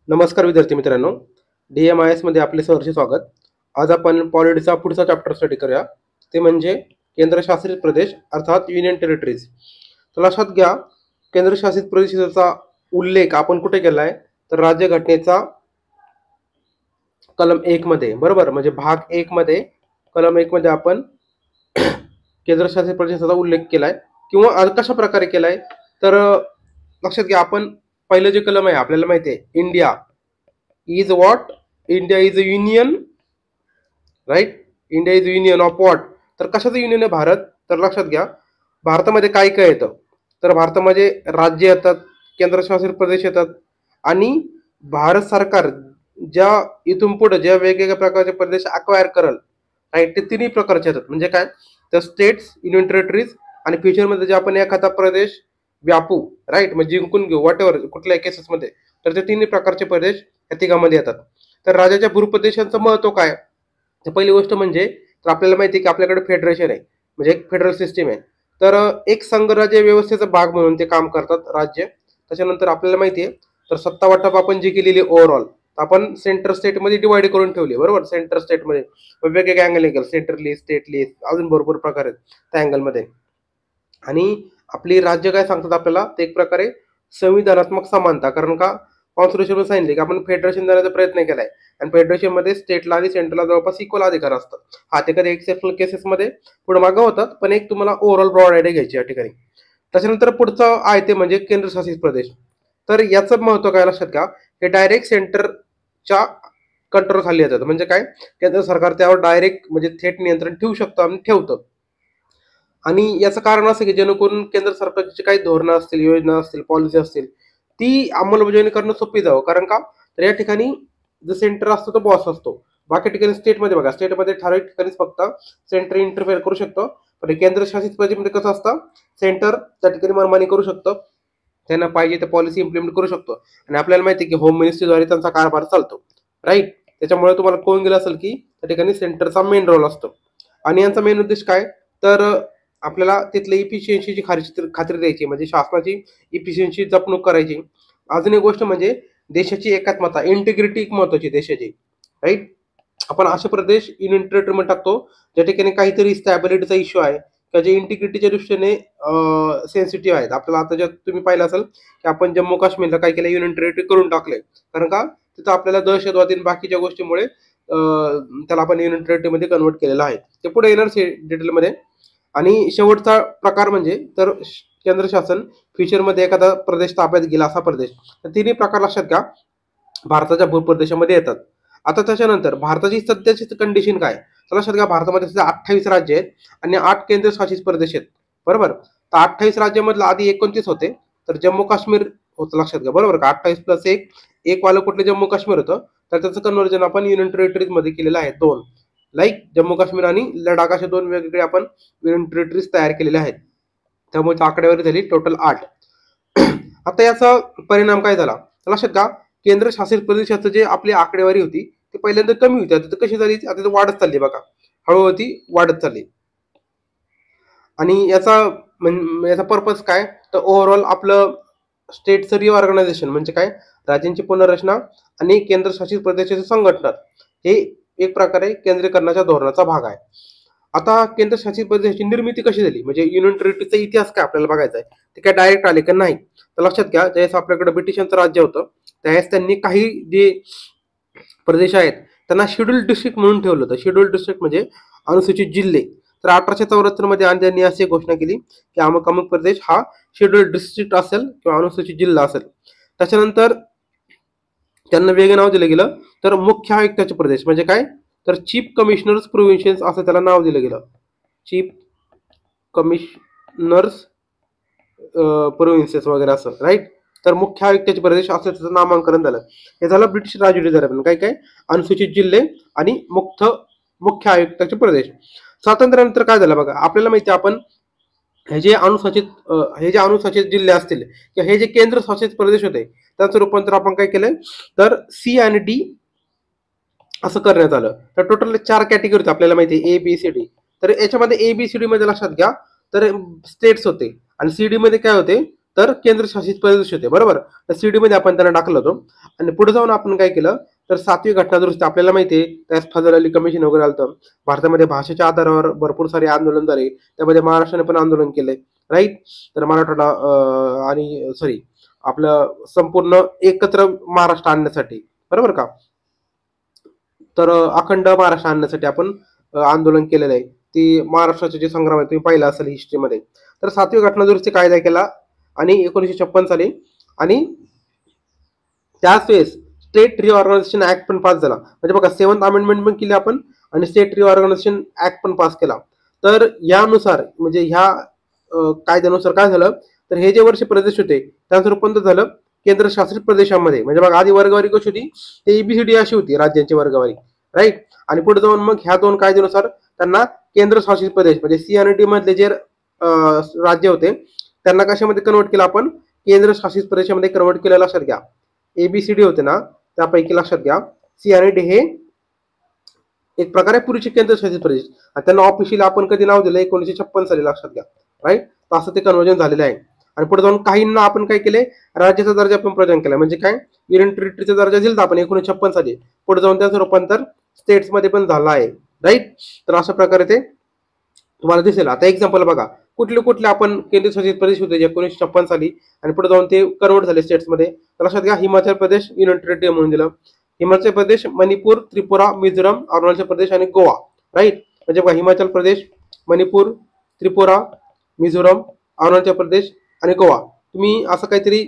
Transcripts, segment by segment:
नमस्कार विद्यार्थी मित्रांनो, DMIS मध्ये आपले सहर्ष स्वागत. आज आपण पॉलिटीचा पुढचा चॅप्टर स्टडी करूया. ते म्हणजे केंद्रशासित प्रदेश अर्थात युनियन टेरिटरीज. तर लक्षात घ्या, केंद्रशासित प्रदेशाचा उल्लेख आपण कुठे केला आहे? तर राज्यघटनेचा कलम 1 मध्ये, बरोबर, म्हणजे भाग 1 मध्ये, कलम 1 मध्ये आपण केंद्रशासित प्रदेशाचा उल्लेख केलाय किंवा कशा प्रकारे केलाय. तर लक्षात घ्या, आपण पहिलं जे कलम आहे आपल्याला माहिती आहे, India is what? India is a union, right? India is union of what? तर कशाचं युनियन आहे भारत? तर लक्षात घ्या, भारतामध्ये काय काय येतं? तर भारतामध्ये राज्य येतात, केंद्रशासित प्रदेश येतात आणि भारत सरकार ज्या इथून पुढे ज्या वेगवेगळ्या प्रकारचे प्रदेश अक्वायर करल, राईट, ते तिन्ही प्रकारचे येतात. म्हणजे काय? तर स्टेट्स, युनियन टेरिटरीज आणि फ्युचरमध्ये जे आपण एखादा प्रदेश व्यापू, राईट, म्हणजे जिंकून घेऊ वॉट एव्हर कुठल्याही केसेसमध्ये, तर ते तिन्ही प्रकारचे प्रदेश या तिघांमध्ये येतात. तर राज्याच्या भूप्रदेशांचं महत्व काय? तर पहिली गोष्ट म्हणजे, तर आपल्याला माहिती आहे की आपल्याकडे फेडरेशन आहे, म्हणजे एक फेडरल सिस्टीम आहे. तर एक संघराज्य व्यवस्थेचा भाग म्हणून ते काम करतात राज्य. त्याच्यानंतर आपल्याला माहिती आहे, तर सत्ता वाटप आपण जी केलेली ओव्हरऑल, आपण सेंटर स्टेटमध्ये डिवाइड करून ठेवली, बरोबर. सेंटर स्टेटमध्ये वेगवेगळे अँगल निघेल, सेंट्रली, स्टेटली, अजून भरपूर प्रकार आहेत त्या अँगलमध्ये. आणि आपली राज्य काय सांगतात आपल्याला? ते एक प्रकारे संविधानात्मक समानता, कारण का कॉन्स्टिट्यूशन सांगितले की आपण फेडरेशन देण्याचा प्रयत्न केलाय आणि फेडरेशन मध्ये स्टेटला आणि सेंट्रलला जवळपास इक्वल अधिकार असतात. हा, ते कधी एक्सेप्शनल केसेसमध्ये पुढे मागं होतात, पण एक तुम्हाला ओव्हरऑल ब्रॉड आयडिया घ्यायची या ठिकाणी. त्याच्यानंतर पुढचं आहे ते म्हणजे केंद्रशासित प्रदेश. तर याचं महत्व काय लक्षात घ्या, हे डायरेक्ट सेंटरच्या कंट्रोल खाली येतात. म्हणजे काय? केंद्र सरकार त्यावर डायरेक्ट म्हणजे थेट नियंत्रण ठेवू शकतं आणि ठेवतं. आणि याचं कारण असं की जेणेकरून केंद्र सरकारची काही धोरणं असतील, योजना असतील, पॉलिसी असतील, ती अंमलबजावणी करणं सोपी जावं. कारण का? तर या ठिकाणी जो सेंटर असतो तो बॉस असतो. बाकी ठिकाणी स्टेटमध्ये बघा, स्टेटमध्ये ठराविक ठिकाणीच फक्त सेंटर इंटरफेअर करू शकतो. पण केंद्रशासित प्रदेशामध्ये कसं असतं, सेंटर त्या ठिकाणी मनमानी करू शकतं, त्यांना पाहिजे त्या पॉलिसी इम्प्लिमेंट करू शकतो. आणि आपल्याला माहिती आहे की होम मिनिस्ट्रीद्वारे त्यांचा कारभार चालतो, राईट. त्याच्यामुळे तुम्हाला कोण गेलं असेल की त्या ठिकाणी सेंटरचा मेन रोल असतो. आणि यांचा मेन उद्देश काय? तर आपल्याला तिथल्या इफिशियन्सीची खात्री द्यायची, म्हणजे शासनाची इफिशियन्सी जपणूक करायची. अजून एक गोष्ट म्हणजे देशाची एकात्मता, इंटिग्रिटी एक महत्वाची देशाची, राईट. आपण असे प्रदेश युनियन टेरिटरीमध्ये टाकतो ज्या ठिकाणी काहीतरी स्टॅबिलिटीचा इश्यू आहे किंवा जे इंटिग्रिटीच्या दृष्टीने सेन्सिटिव्ह आहेत. आपल्याला आता जर तुम्ही पाहिलं असेल की आपण जम्मू काश्मीरला काय केलं, युनियन टेरिटरी करून टाकले. कारण का? तिथं आपल्याला दहशतवादी आणि बाकीच्या गोष्टीमुळे त्याला आपण युनियन टेरिटरीमध्ये कन्वर्ट केलेलं आहे. ते पुढे येणार डिटेलमध्ये. आणि शेवटचा प्रकार म्हणजे तर केंद्र शासन फ्युचरमध्ये एखादा प्रदेश ताब्यात गेला असा प्रदेश, तर तिन्ही प्रकार लक्षात घ्या भारताच्या भूप्रदेशामध्ये येतात. आता त्याच्यानंतर भारताची सध्याची कंडिशन काय? तर लक्षात घ्या, भारतामध्ये सध्या 28 राज्य आहेत आणि 8 केंद्रशासित प्रदेश आहेत, बरोबर. तर 28 राज्यामधलं आधी 29 होते, तर जम्मू काश्मीर होतं, लक्षात घ्या, बरोबर का. 28 प्लस एक वालं कुठलं जम्मू काश्मीर होतं, तर त्याचं कन्व्हर्जन आपण युनियन टेरिटरीज मध्ये केलेलं आहे, 2. लाईक जम्मू काश्मीर आणि लडाख अशा 2 वेगवेगळे आपण युनियन टेरिटरीज तयार केलेल्या आहेत. त्यामुळे आकडेवारी झाली टोटल 8. आता याचा परिणाम काय झाला? लक्षात घ्या, केंद्रशासित प्रदेशाचं जे आपली आकडेवारी होती ती पहिल्यांदा कमी होती, आता कशी झाली? आता वाढत चालली बघा, हळूहळू ती वाढत चालली. आणि याचा पर्पज काय? तर ओव्हरऑल आपलं स्टेटचं रिऑर्गनायझेशन, म्हणजे काय? राज्यांची पुनर्रचना आणि केंद्रशासित प्रदेशाची संघटना, हे एक प्रकारे केंद्रीकरणाच्या धोरणाचा भाग आहे. आता केंद्रशासित प्रदेशाची निर्मिती कशी झाली, म्हणजे युनियन टेरिटरीचा इतिहास काय आपल्याला बघायचा आहे. ते काय डायरेक्ट आले का? नाही. तर लक्षात घ्या, ज्यावेळेस आपल्याकडे ब्रिटिशांचं राज्य होतं त्यावेळेस त्यांनी काही जे प्रदेश आहेत त्यांना शेड्यूल्ड डिस्ट्रिक्ट म्हणून ठेवलं होतं. शेड्यूल्ड डिस्ट्रिक्ट म्हणजे अनुसूचित जिल्हे. तर 1874 मध्ये त्यांनी अशी घोषणा केली की अमुक अमुक प्रदेश हा शेड्यूल्ड डिस्ट्रिक्ट असेल किंवा अनुसूचित जिल्हा असेल. त्याच्यानंतर त्यांना वेगळं नाव दिलं गेलं, तर मुख्य आयुक्ताचे प्रदेश, म्हणजे काय? तर चीफ कमिशनर्स प्रोव्हिन्शियन्स असं त्याला नाव दिलं गेलं, चीफ कमिशनर्स प्रोव्हिन्सेस वगैरे असं, राईट. तर मुख्य आयुक्ताचे प्रदेश असं त्याचं नामांकन झालं. हे झालं ब्रिटिश राजवटी दरम्यान. काय काय? अनुसूचित जिल्हे आणि मुख्य आयुक्ताचे प्रदेश. स्वातंत्र्यानंतर काय झालं बघा, आपल्याला माहिती आहे, आपण हे जे अनुसूचित जिल्हे असतील किंवा हे जे केंद्रशासित प्रदेश होते त्याचं रूपांतर आपण काय केलंय, तर सी आणि डी असं करण्यात आलं. तर टोटल 4 कॅटेगरी होते आपल्याला माहिती आहे, ABCD. तर याच्यामध्ये ABCD मध्ये लक्षात घ्या, तर स्टेट्स होते आणि CD मध्ये काय होते, तर केंद्रशासित प्रदेश होते, बरोबर. तर CD मध्ये आपण त्यांना टाकलं होतं. आणि पुढे जाऊन आपण काय केलं, तर 7वी घटना दुरुस्ती आपल्याला माहिती आहे, त्यास फजल अली कमिशन वगैरे आलं होतं. भारतामध्ये भाषेच्या आधारावर भरपूर सारे आंदोलन झाले, त्यामध्ये महाराष्ट्राने पण आंदोलन केले, राईट. तर मराठवाडा आणि सॉरी आपलं संपूर्ण एकत्र महाराष्ट्र आणण्यासाठी, बरोबर का. तर अखंड महाराष्ट्र आणण्यासाठी आपण आंदोलन केलेलं आहे. ती महाराष्ट्राचे जे संग्राम आहे तुम्ही पाहिला असेल हिस्ट्रीमध्ये. तर 7वी घटना दुरुस्ती कायदा केला आणि 1956 साली, आणि त्याच वेळेस स्टेट रिऑर्गनायझेशन ऍक्ट पण पास झाला. म्हणजे बघा 7th अमेंडमेंट पण केली आपण आणि स्टेट रिऑर्गनायझेशन ऍक्ट पण पास केला. तर यानुसार म्हणजे ह्या कायद्यानुसार काय झालं, तर हे जे वर्ष प्रदेश होते त्याचं रूपांतर झालं केंद्रशासित प्रदेशामध्ये. म्हणजे बघा आधी वर्गवारी कशी होती, ते ABCD अशी होती राज्यांची वर्गवारी, राईट. आणि पुढे जाऊन मग ह्या दोन कायद्यानुसार त्यांना केंद्रशासित प्रदेश म्हणजे C आणि D मधले जे राज्य होते त्यांना कशामध्ये कन्वर्ट केलं आपण, केंद्रशासित प्रदेशामध्ये कन्वर्ट केलं. लक्षात घ्या ABCD होते ना, त्यापैकी लक्षात घ्या C आणि D हे एक प्रकारे पूर्वीचे केंद्रशासित प्रदेश, आणि त्यांना ऑफिशियली आपण कधी नाव दिलं 1956 साली, लक्षात घ्या, राईट. तर असं ते कन्वर्जन झालेलं आहे. आणि पुढे जाऊन काहींना आपण काय केले, राज्याचा दर्जा पण प्रदान केला. म्हणजे काय, युनियन टेरिटरीचा दर्जा दिला आपण 1956 साली. पुढे जाऊन त्याचं रूपांतर स्टेट्समध्ये पण झालं आहे, राईट. तर अशा प्रकारे ते तुम्हाला दिसेल. आता एक्झाम्पल बघा, कुठले कुठले आपण केंद्रशासित प्रदेश होते 1956 साली आणि पुढे जाऊन ते कन्वर्ट झाले स्टेट्समध्ये. तर लक्षात घ्या, हिमाचल प्रदेश युनियन टेरिटरी म्हणून दिलं, हिमाचल प्रदेश, मणिपूर, त्रिपुरा, मिझोरम, अरुणाचल प्रदेश आणि गोवा, राईट. म्हणजे बघा हिमाचल प्रदेश, मणिपूर, त्रिपुरा, मिझोरम, अरुणाचल प्रदेश आणि गोवा. तुम्ही असं काहीतरी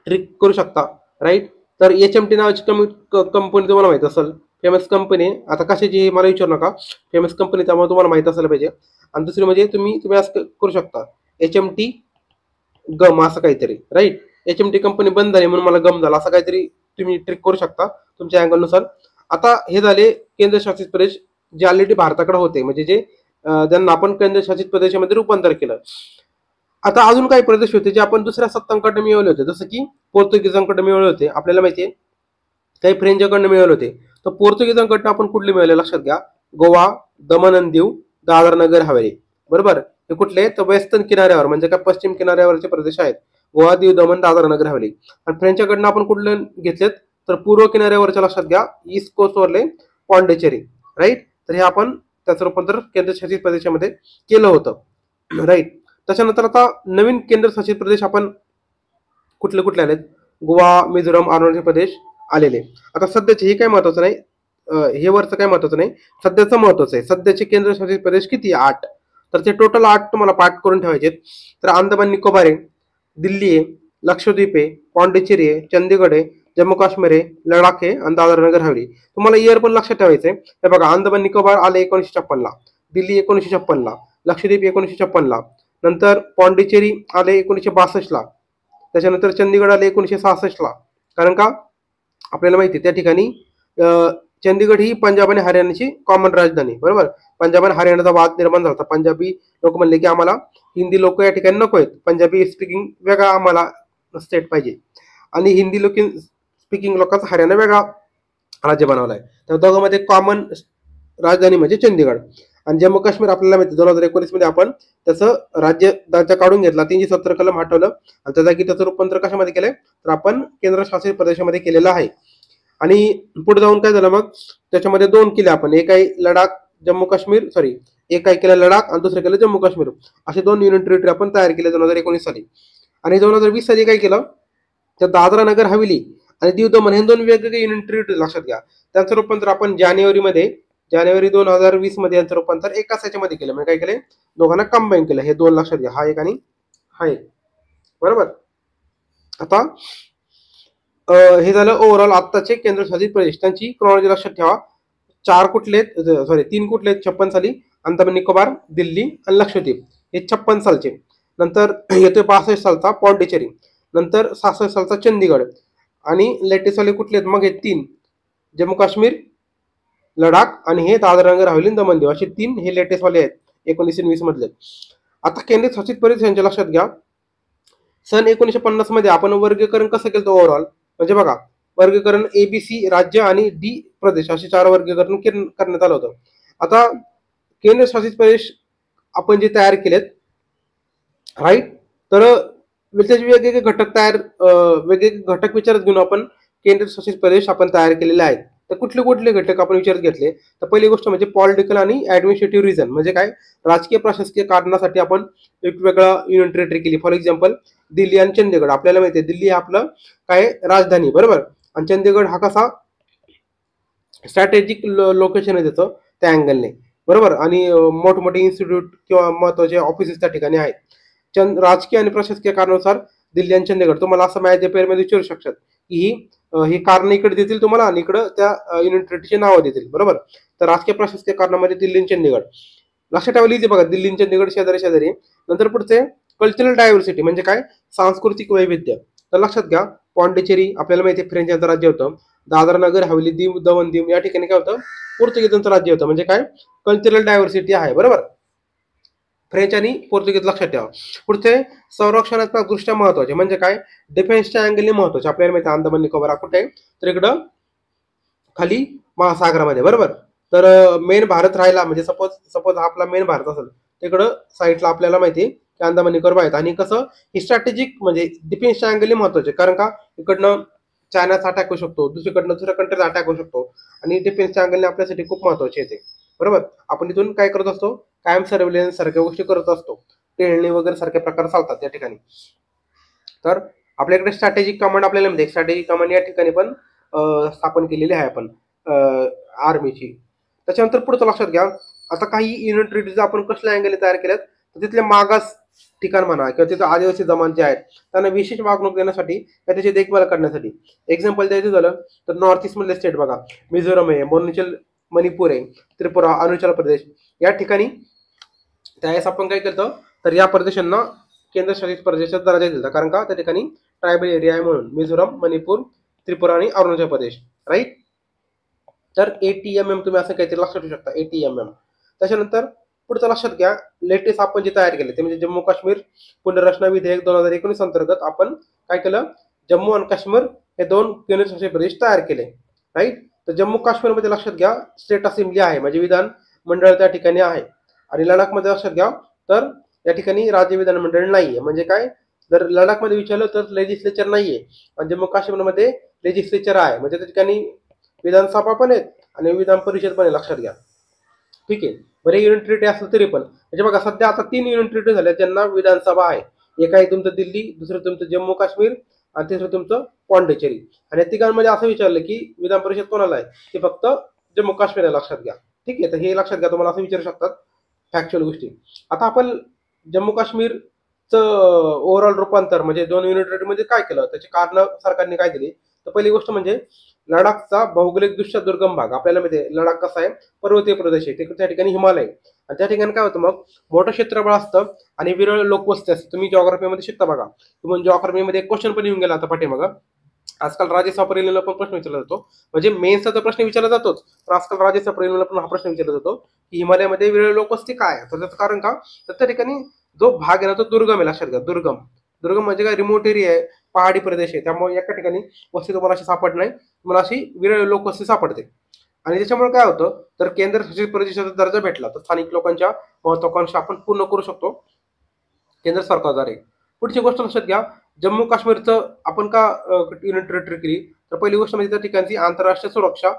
ट्रिक करू शकता, राईट. तर HMT नावाची कंपनी तुम्हाला माहित असेल, फेमस कंपनी. आता कशाची मला विचारू नका, फेमस कंपनी, त्यामुळे तुम्हाला माहित असायला पाहिजे. आणि दुसरी म्हणजे तुम्ही असं करू शकता, HMT गम असं काहीतरी, राईट. HMT कंपनी बंद झाली म्हणून मला गम झाला, असं काहीतरी तुम्ही ट्रिक करू शकता तुमच्या अँगलनुसार. आता हे झाले केंद्रशासित प्रदेश जे ऑलरेडी भारताकडे होते, म्हणजे जे ज्यांना आपण केंद्रशासित प्रदेशामध्ये रूपांतर केलं. आता अजून काही प्रदेश होते जे आपण दुसऱ्या सत्तांकडे मिळवले होते, जसं की पोर्तुगीजांकडे मिळवले होते, आपल्याला माहिती आहे. काही फ्रेंचकडनं मिळवले होते. तर पोर्तुगीजांकडनं आपण कुठले मिळवले, लक्षात घ्या, गोवा, दमण आणि दीव, दादर नगर हवेली, बरोबर. हे कुठले, तर वेस्टर्न किनाऱ्यावर म्हणजे काय पश्चिम किनाऱ्यावरचे प्रदेश आहेत, गोवा, दीव, दमण, दादर नगर हवेली. आणि फ्रेंचकडनं आपण कुठले घेतलेत, तर पूर्व किनाऱ्यावरच्या, लक्षात घ्या, ईस्ट कोस्टवरले पॉंडिचेरी, राईट. तर हे आपण त्याचं रूपांतर केंद्रशासित प्रदेशामध्ये केलं होतं, राईट. त्याच्यानंतर आता नवीन केंद्रशासित प्रदेश आपण कुठले कुठले आलेत, गोवा, मिझोरम, अरुणाचल प्रदेश आलेले. आता सध्याचे हे काय महत्वाचं नाही, हे वरचं काय महत्वाचं नाही, सध्याचं महत्वाचं आहे. सध्याचे केंद्रशासित प्रदेश किती, 8. तर ते टोटल 8 तुम्हाला पाठ करून ठेवायचे. तर अंदमान निकोबार आहे, दिल्ली आहे, लक्षद्वीप आहे, पॉंडिचेरी आहे, चंदीगड आहे, जम्मू काश्मीर आहे, लडाख आहे आणि दादर नगर हवेली. तुम्हाला इयर पण लक्षात ठेवायचंय. हे बघा, अंदमान निकोबार आले 1956 ला, दिल्ली 1956 ला, लक्षद्वीप 1956 ला, नंतर पॉंडिचेरी आले 1962 ला, त्याच्यानंतर चंदीगड आले 1966 ला. कारण का, आपल्याला माहिती त्या ठिकाणी चंदीगड ही पंजाब आणि हरियाणाची कॉमन राजधानी, बरोबर. पंजाब आणि हरियाणाचा वाद निर्माण झाला. पंजाबी लोक म्हणले की आम्हाला हिंदी लोक या ठिकाणी नको आहेत, पंजाबी स्पीकिंग वेगळा आम्हाला स्टेट पाहिजे, आणि हिंदी स्पीकिंग लोकांचा हरियाणा वेगळा राज्य बनवलाय. तर दोघांमध्ये कॉमन राजधानी म्हणजे चंदीगड. आणि जम्मू काश्मीर आपल्याला माहिती 2019 मध्ये आपण त्याचं राज्य दर्जा काढून घेतला, 370 कलम हटवलं आणि त्या जागी त्याचं रूपांतर कशामध्ये केलंय, तर आपण केंद्रशासित प्रदेशामध्ये केलेलं आहे. आणि पुढे जाऊन काय झालं, मग त्याच्यामध्ये 2 केले आपण, एक आहे लडाख, जम्मू काश्मीर, सॉरी, एक काय केलं लडाख आणि दुसरं केलं जम्मू काश्मीर. असे 2 युनियन टेरिटरी आपण तयार केले 2019 साली. आणि 2020 साली काय केलं, तर दादरा नगर हवेली आणि दीव दमण हे 2 वेगवेगळे युनियन टेरिटरी, लक्षात घ्या, त्यांचं रूपांतर आपण जानेवारी 2020 मध्ये यांचं रूपांतर एकाच ह्याच्यामध्ये केलं. म्हणजे काय केलं, दोघांना कंबाईन केलं. हे 2 लक्षात घ्या, हा एक आणि हा एक, बरोबर. आता हे झालं ओव्हरऑल आत्ताचे केंद्रशासित प्रदेश, त्यांची क्रोनॉलॉजी लक्षात ठेवा. 3 कुठले, 56 साली अंदमान निकोबार, दिल्ली आणि लक्षद्वीप, हे 56 सालचे. नंतर येतोय 62 सालचा पॉंडिचेरी, नंतर 66 सालचा चंदीगड, आणि लेटेस्ट वाले कुठले आहेत मग, हे 3 जम्मू काश्मीर, लडाख आणि हे दादर नगर हवेली, दमण दीव, असे 3 हे लेटेस्ट वाले आहेत 1920 मधले. आता केंद्रशासित प्रदेशांच्या लक्षात घ्या, सन 1950 मध्ये आपण वर्गीकरण कसं केलं ओव्हरऑल, म्हणजे बघा, वर्गीकरण ABC राज्य आणि D प्रदेश असे 4 वर्गीकरण करण्यात आलं होतं. आता केंद्रशासित प्रदेश आपण जे तयार केलेत, राईट. तर त्याचे वेगवेगळे घटक वेगवेगळे घटक विचारात घेऊन आपण केंद्रशासित प्रदेश आपण तयार केलेले आहेत. तर कुठले कुठले घटक आपण विचारात घेतले, तर पहिली गोष्ट म्हणजे पॉलिटिकल आणि ऍडमिनिस्ट्रेटिव्ह रिझन, म्हणजे काय, राजकीय प्रशासकीय कारणासाठी आपण एक वेगळा युनियन टेरिटरी केली. फॉर एक्झाम्पल दिल्ली आणि चंदीगड. आपल्याला माहिती आहे दिल्ली हे आपलं काय राजधानी, बरोबर, आणि चंदीगड हा कसा स्ट्रॅटेजिक लोकेशन आहे त्याचं त्या अँगलने, बरोबर, आणि मोठमोठे इन्स्टिट्यूट किंवा महत्वाचे ऑफिसेस त्या ठिकाणी आहेत. राजकीय आणि प्रशासकीय कारणानुसार दिल्ली आणि चंदीगड तुम्हाला असं मॅच पेअरमध्ये विचारू शकतात की ही कारण इकडे देतील तुम्हाला आणि इकडं त्या युनियन टेरिटरीची नावं देतील, बरोबर. तर राजकीय प्रशासकीय कारणामध्ये दिल्ली आणि चंदीगड लक्षात ठेवायला इथे बघा, दिल्ली आणि चंदीगड शेजारी शेजारी. नंतर पुढचे कल्चरल डायव्हर्सिटी, म्हणजे काय, सांस्कृतिक वैविध्य. तर लक्षात घ्या, पॉंडिचेरी आपल्याला माहिती आहे फ्रेंच यांचं राज्य होतं. दादरा नगर हवेली, दीव दमण दीव या ठिकाणी काय होतं, पोर्तुगीजांचं राज्य होतं. म्हणजे काय, कल्चरल डायव्हर्सिटी आहे, बरोबर. फ्रेंच आणि पोर्तुगीज लक्षात ठेवा. पुढचे संरक्षणात्मक दृष्ट्या महत्वाचे, म्हणजे काय, डिफेन्सच्या अँगलने महत्वाचे. आपल्याला माहिती अंदमान निकोबार कुठे आहे, तर इकडं खाली महासागरामध्ये, बरोबर. तर मेन भारत राहिला म्हणजे सपोज सपोज आपला मेन भारत असेल तिकडं साईडला आपल्याला माहिती आहे की अंदमान निकोबार आहेत. आणि कसं ही स्ट्रॅटेजिक म्हणजे डिफेन्सच्या अँगलने महत्वाचे, कारण का इकडनं चायनाचा अटॅक होऊ शकतो, दुसरीकडनं दुसऱ्या कंट्रीचा अटॅक होऊ शकतो, आणि डिफेन्सच्या अँगलने आपल्यासाठी खूप महत्वाचे येते, बरोबर. आपण इथून काय करत असतो, कायम सर्व्हिलन्स सारख्या गोष्टी करत असतो, टेळणी वगैरे सारखे प्रकार चालतात त्या ठिकाणी. तर आपल्याकडे स्ट्रॅटेजिक कमांड आपल्याला म्हणजे स्ट्रॅटेजिक कमांड या ठिकाणी पण स्थापन केलेली आहे आपण आर्मीची. त्याच्यानंतर पुढचं लक्षात घ्या, आता काही युनियन टेरिटरीज आपण कसल्या अँगलने तयार केल्यात, तर तिथले मागास ठिकाण म्हणा किंवा तिथे आदिवासी जमात जे आहेत त्यांना विशेष वागणूक देण्यासाठी किंवा त्याची देखभाल करण्यासाठी. एक्झाम्पल द्यायचं झालं तर नॉर्थ ईस्ट मधले स्टेट बघा, मिझोरम आहे, मणिपूर आहे, त्रिपुरा, अरुणाचल प्रदेश या ठिकाणी. त्यावेळेस आपण काय केलं, तर या प्रदेशांना केंद्रशासित प्रदेशाचा दर्जा दिला, कारण का त्या ठिकाणी ट्रायबल एरिया आहे म्हणून. मिझोरम, मणिपूर, त्रिपुरा आणि अरुणाचल प्रदेश, राईट. तर ATMM तुम्ही असं काहीतरी लक्षात ठेवू शकता, ATMM. त्याच्यानंतर पुढचं लक्षात घ्या, लेटेस्ट आपण जे तयार केले ते म्हणजे जम्मू काश्मीर पुनर्रचना विधेयक 2019 अंतर्गत आपण काय केलं, जम्मू आणि काश्मीर हे 2 केंद्रशासित प्रदेश तयार केले, राईट. तर जम्मू काश्मीरमध्ये लक्षात घ्या स्टेट असेंब्ली आहे, म्हणजे विधान मंडळ त्या ठिकाणी आहे. आणि लडाखमध्ये लक्षात घ्या तर या ठिकाणी राज्य विधानमंडळ नाहीये. म्हणजे काय, जर लडाखमध्ये विचारलं तर लेजिस्लेचर नाहीये, आणि जम्मू काश्मीरमध्ये लेजिस्लेचर आहे, म्हणजे त्या ठिकाणी विधानसभा पण आहेत आणि विधान परिषद पण आहे, लक्षात घ्या, ठीक आहे. बरे युनियन टेरिटरी असलं तरी पण म्हणजे बघा सध्या आता 3 युनियन टेरिटरी झाल्या ज्यांना विधानसभा आहे. एक आहे तुमचं दिल्ली, दुसरं तुमचं जम्मू काश्मीर आणि तिसरं तुमचं पॉंडिचेरी. आणि या तिघांमध्ये असं विचारलं की विधान परिषद कोणाला आहे, ते फक्त जम्मू काश्मीर आहे, लक्षात घ्या, ठीक आहे. तर हे लक्षात घ्या, तुम्हाला असं विचारू शकतात फॅक्च्युअल गोष्टी. आता आपण जम्मू काश्मीरचं ओव्हरऑल रूपांतर म्हणजे 2 युनियन टेरिटरीमध्ये काय केलं, त्याची कारण सरकारने काय दिली. तर पहिली गोष्ट म्हणजे लडाखचा भौगोलिक दृष्ट्या दुर्गम भाग. आपल्याला माहिती आहे लडाख कसा आहे, पर्वतीय प्रदेश आहे, त्या ठिकाणी हिमालय आणि त्या ठिकाणी काय होतं मग मोठं क्षेत्रफळ असतं आणि विरळ लोकवस्ती असते. तुम्ही जॉग्राफीमध्ये शिकता बघा, तुम्ही जॉग्राफीमध्ये एक क्वेश्चन पण येऊन गेला आता पाठीमागं. आजकाल राज्यसभा परिणामाला पण प्रश्न विचारला जातो, म्हणजे मेन्सचा तर प्रश्न विचारला जातोच, पण आजकाल राज्यसभा परिणामाला पण हा प्रश्न विचारला जातो की हिमालयामध्ये विरळ लोकवस्ती काय. तर त्याचं कारण का, तर त्या ठिकाणी जो भाग आहे ना तो दुर्गम आहे, लक्षात घ्या. दुर्गम दुर्गम म्हणजे काय, रिमोट एरिया आहे, पहाडी प्रदेश आहे, त्यामुळे एका ठिकाणी वस्ती तुम्हाला अशी सापडत नाही, तुम्हाला अशी विरळ लोकवस्ती सापडते. आणि त्याच्यामुळे काय होतं, तर केंद्रशासित प्रदेशाचा दर्जा भेटला तर स्थानिक लोकांच्या महत्वाकांक्षा आपण पूर्ण करू शकतो केंद्र सरकारद्वारे. पुढची गोष्ट लक्षात घ्या, जम्मू काश्मीरचं आपण का युनियन टेरिटरी केली, तर पहिली गोष्ट म्हणजे त्या ठिकाणची आंतरराष्ट्रीय सुरक्षा,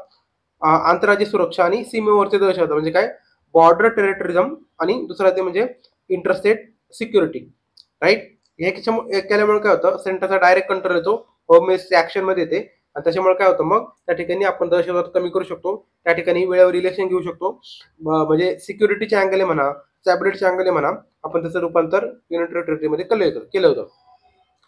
आंतरराज्यीय सुरक्षा आणि सीमेवरचे दहशत म्हणजे काय, बॉर्डर टेरिटरिझम, आणि दुसरा ते म्हणजे इंटरस्टेट सिक्युरिटी, राईट. हे केल्यामुळे काय होतं, सेंटरचा डायरेक्ट कंट्रोल येतो, होम मिनिस्ट्री ऍक्शन मध्ये येते, आणि त्याच्यामुळे काय होतं मग त्या ठिकाणी आपण दहशतवाद कमी करू शकतो, त्या ठिकाणी वेळेवर इलेक्शन घेऊ शकतो. म्हणजे सिक्युरिटीच्या अँगले म्हणा, स्टॅबिलिटीच्या अँगले म्हणा, आपण त्याचं रूपांतर युनियन टेरिटरीमध्ये केलं होतं.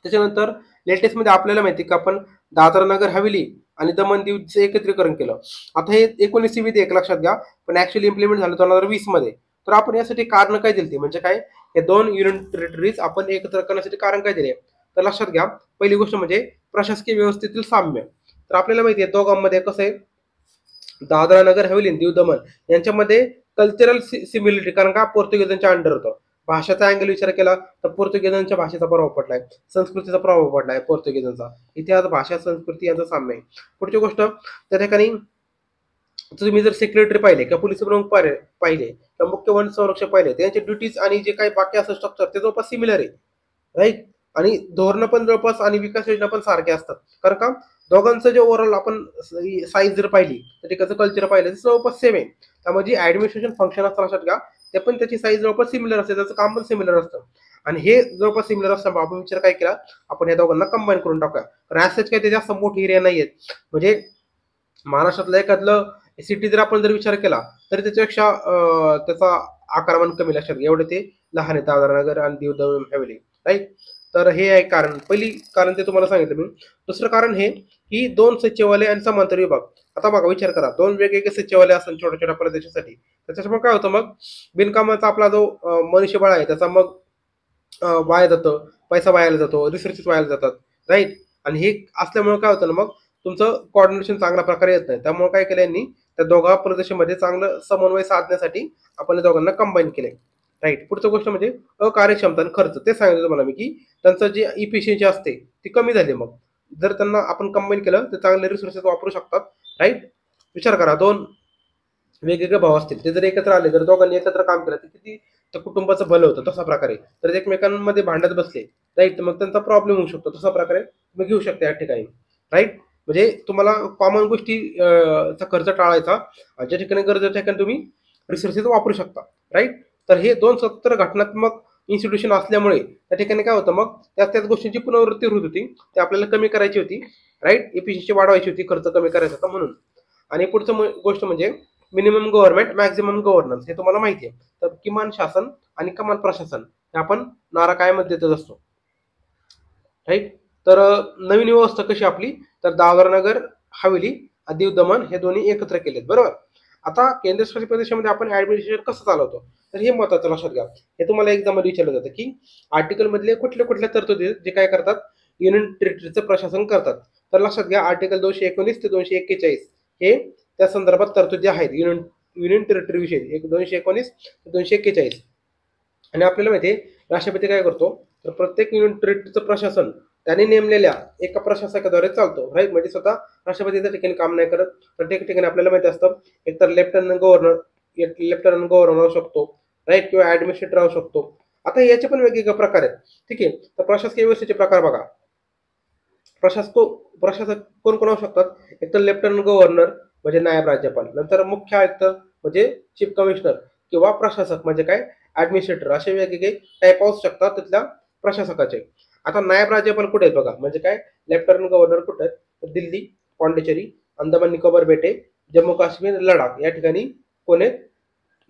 त्याच्यानंतर लेटेस्टमध्ये आपल्याला माहिती का आपण दादरा नगर हवेली आणि दमण दीवचं एकत्रीकरण केलं. आता हे 19 विधेयक लक्षात घ्या, पण ऍक्च्युअली इम्प्लिमेंट झालं 2020 मध्ये. तर आपण यासाठी कारण काय दिली, म्हणजे काय, हे 2 युनियन टेरिटरीज आपण एकत्र करण्यासाठी कारण काय दिले, तर लक्षात घ्या, पहिली गोष्ट म्हणजे प्रशासकीय व्यवस्थेतील साम्य. तर आपल्याला माहिती आहे दोघांमध्ये कसं आहे, दादरा नगर हवेली, दीव दमण यांच्यामध्ये कल्चरल सिमिलिटी, कारण का पोर्तुगीजांच्या अंडर होतं. भाषेचा अँगल विचार केला तर पोर्तुगीजांच्या भाषेचा प्रभाव पडलाय, संस्कृतीचा प्रभाव पडलाय पोर्तुगीजांचा, इतिहास, भाषा, संस्कृती यांचा साम्य आहे. पुढची गोष्ट, त्या ठिकाणी तुम्ही जर सेक्रेटरी पाहिले किंवा पोलीस प्रमुख पाहिले किंवा मुख्य वन संरक्षक पाहिले, त्यांचे ड्युटीज आणि जे काही बाकी असं स्ट्रक्चर ते जवळपास सिमिलर आहे, राईट. आणि धोरणं पण जवळपास आणि विकास योजना पण सारख्या असतात. कारण का दोघांचं जे ओव्हरऑल आपण साईज जर पाहिली तर त्याचं कल्चर पाहिलं तर जवळपास सेम आहे. त्यामुळे जी ऍडमिनिस्ट्रेशन फंक्शन असतं लक्षात घ्या ते पण त्याची साईज जवळपास सिमिलर असते, त्याचं काम पण सिमिलर असतं. आणि हे जवळपास सिमिलर असल्यामुळे आपण विचार काय केला, आपण या दोघांना कंबाईन करून टाकूया. कारण ऍसेच काही ते जास्त मोठी एरिया नाहीयेत. म्हणजे महाराष्ट्रातलं एखादलं सिटी जर आपण जर विचार केला तर त्याच्यापेक्षा त्याचा आकारमान कमी लक्षात घ्या, एवढे ते लहान आहे दादरानगर आणि दीव दमण हवेली, राईट. तर हे आहे कारण, पहिली कारण ते तुम्हाला सांगितलं मी. दुसरं कारण हे की 2 सचिवालय आणि समांतर विभाग. आता बघा विचार करा, 2 वेगवेगळे सचिवालय असतात छोट्या छोट्या प्रदेशासाठी, तर त्याच्यामुळे काय होतं मग बिनकामाचा आपला जो मनुष्यबळ आहे त्याचा मग वाया जातं, पैसा वायाला जातो, रिसोर्सेस वायाला जातात, राईट. आणि हे असल्यामुळे काय होतं ना मग तुमचं कोऑर्डिनेशन चांगल्या प्रकारे येत नाही. त्यामुळे काय केलं यांनी त्या दोघा प्रदेशामध्ये चांगलं समन्वय साधण्यासाठी आपण या दोघांना कंबाईन केले, राईट. पुढची गोष्ट म्हणजे अकार्यक्षमता आणि खर्च. ते सांगितलं तुम्हाला मी की त्यांचं जे इफिशियन्सी असते ती कमी झाली. मग जर त्यांना आपण कंबाईन केलं तर चांगले रिसोर्सेस वापरू शकतात, राईट. विचार करा, 2 वेगवेगळे भाव असतील ते जर एकत्र आले, जर दोघांनी एकत्र काम केलं तर किती त्या कुटुंबाचं भलं होतं. तशा प्रकारे जर एकमेकांमध्ये भांडत बसले, राईट, तर मग त्यांचा प्रॉब्लेम होऊ शकतो. तशा प्रकारे तुम्ही घेऊ शकता या ठिकाणी, राईट. म्हणजे तुम्हाला कॉमन गोष्टी चा खर्च टाळायचा, ज्या ठिकाणी गरजेच्या ठिकाणी तुम्ही रिसोर्सेस वापरू शकता, राईट. तर हे 2 स्वतंत्र घटनात्मक इन्स्टिट्यूशन असल्यामुळे त्या ठिकाणी काय होतं मग त्याच गोष्टींची पुनरावृत्ती होत होती, ते आपल्याला कमी करायची होती, राईट. इफिशियन्सी वाढवायची होती, खर्च कमी करायचा होता म्हणून. आणि पुढचं गोष्ट म्हणजे मिनिमम गव्हर्नमेंट मॅक्झिमम गव्हर्नन्स. हे तुम्हाला माहिती आहे. तर किमान शासन आणि कमाल प्रशासन हे आपण नारा कायमच देतच असतो, राईट. तर नवीन व्यवस्था कशी आपली, तर दादरानगर हवेली दीव दमण हे दोन्ही एकत्र केलेत, बरोबर. आता केंद्रशासित प्रदेशामध्ये आपण ऍडमिनिस्ट्रेशन कसं चालवतो, तर हे महत्वाचं लक्षात घ्या. हे तुम्हाला एक्झाम मध्ये विचारलं जातं की आर्टिकल मधले कुठल्या कुठल्या तरतुदी जे काय करतात युनियन टेरिटरीचं प्रशासन करतात. तर लक्षात घ्या, आर्टिकल 219 ते 241 हे त्या संदर्भात तरतुदी आहेत युनियन युनियन टेरिटरी विषयी, 219 ते 241. आणि आपल्याला माहिती आहे राष्ट्रपती काय करतो, तर प्रत्येक युनियन टेरिटरीचं प्रशासन त्याने नेमलेल्या एका प्रशासकाद्वारे चालतो, राईट. म्हणजे स्वतः राष्ट्रपती त्या ठिकाणी काम नाही करत. प्रत्येक ठिकाणी आपल्याला माहिती असतं एकतर लेफ्टनंट गव्हर्नर राहू शकतो, राईट, किंवा ऍडमिनिस्ट्रेटर राहू शकतो. आता याचे पण वेगवेगळे प्रकार आहेत, ठीक आहे. तर प्रशासकीय व्यवस्थेचे प्रकार बघा. प्रशासक कोण कोण असू शकतात, एकतर लेफ्टनंट गव्हर्नर म्हणजे नायब राज्यपाल, नंतर मुख्य आयुक्त म्हणजे चीफ कमिशनर, किंवा प्रशासक म्हणजे काय ऍडमिनिस्ट्रेटर, असे वेगवेगळे टाईप असू शकतात तिथल्या प्रशासकाचे. आता नायब राज्यपाल कुठे आहेत बघा, म्हणजे काय लेफ्टनंट गव्हर्नर कुठे आहेत, तर दिल्ली, पॉंडिचेरी, अंदमान निकोबार बेटे, जम्मू काश्मीर, लडाख या ठिकाणी कोण आहेत,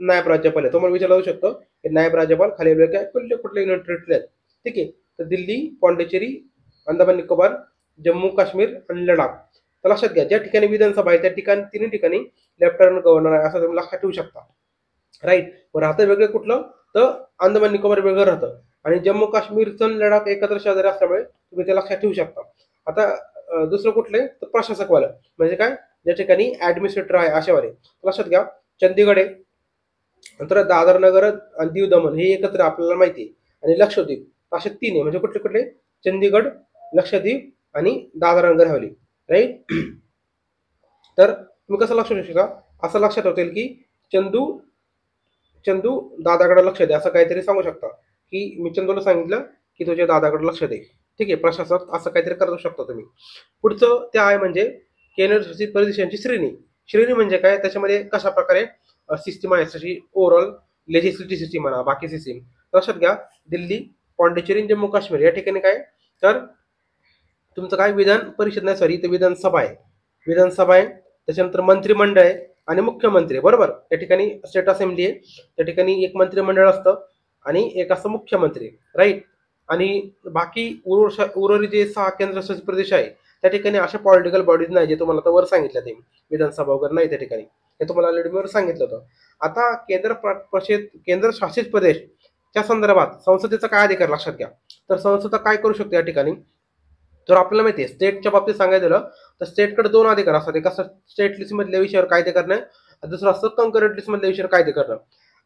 नायब राज्यपाल आहे. तुम्हाला विचारलं जाऊ शकतं की नायब राज्यपाल खाली काय कुठले कुठले युनियन टेरिटरी आहेत, ठीक आहे. तर दिल्ली, पॉंडिचेरी, अंदमान निकोबार, जम्मू काश्मीर आणि लडाख. तर लक्षात घ्या, ज्या ठिकाणी विधानसभा आहे त्या ठिकाणी तिन्ही ठिकाणी लेफ्टनंट गव्हर्नर आहे असं तुम्ही लक्षात ठेवू शकता, राईट. मग राहतं वेगळं कुठलं, तर अंदमान निकोबार वेगळं राहतं आणि जम्मू काश्मीरचं लडाख एकत्र शेजारी असल्यामुळे तुम्ही ते लक्षात ठेवू शकता. आता दुसरं कुठले, तर प्रशासकवालं म्हणजे काय, ज्या ठिकाणी ऍडमिनिस्ट्रेटर आहे अशावाले. लक्षात घ्या, चंदीगड आहे, नंतर दादर नगर आणि दीव दमण हे एकत्र आपल्याला माहिती आहे, आणि लक्षद्वीप, असे 3 आहे. म्हणजे कुठले कुठले, चंदीगड, लक्षद्वीप आणि दादर नगर हवेली, राईट. तर तुम्ही कसं लक्ष ठेवू शकता, असं लक्षात होतील की चंदू चंदू दादाकडे लक्ष दे, असं काहीतरी सांगू शकता की मी चंदूला सांगितलं की तुझ्या दादाकडे लक्ष दे, ठीक आहे. प्रशासक असं काहीतरी करू शकता तुम्ही. पुढचं ते आहे म्हणजे केंद्रशासित प्रदेशांची श्रेणी. श्रेणी म्हणजे काय, त्याच्यामध्ये कशा प्रकारे सिस्टीम आहे, तशी ओव्हरऑल लेजिस्लेटिव्ह सिस्टीम म्हणा, बाकी सिस्टीम. लक्षात घ्या, दिल्ली, पॉंडिचेरी, जम्मू काश्मीर या ठिकाणी काय, तर तुमचं काय विधान परिषद नाही, सॉरी, इथे विधानसभा आहे. विधानसभा आहे, त्याच्यानंतर मंत्रिमंडळ आहे आणि मुख्यमंत्री आहे, बरोबर. त्या ठिकाणी स्टेट असेंब्ली आहे, त्या ठिकाणी एक मंत्रिमंडळ असतं आणि एक असं मुख्यमंत्री, राईट. आणि बाकी उर्वरित जे 6 केंद्रशासित प्रदेश आहे त्या ठिकाणी अशा पॉलिटिकल बॉडीज नाही, जे तुम्हाला आता वर सांगितलं ते विधानसभा वगैरे नाही त्या ठिकाणी, हे तुम्हाला ऑलरेडी वर सांगितलं होतं. आता केंद्रशासित प्रदेशच्या संदर्भात संसदेचा काय अधिकार लक्षात घ्या. तर संसद काय करू शकते या ठिकाणी, तर आपल्याला माहिती आहे स्टेटच्या बाबतीत सांगायचं झालं तर स्टेटकडे 2 अधिकार असतात. एक असं स्टेट लिस्ट मधल्या विषयावर कायदे करणं, दुसरं असतं कंकरंट लिस्ट मधल्या विषयावर कायदे करणं.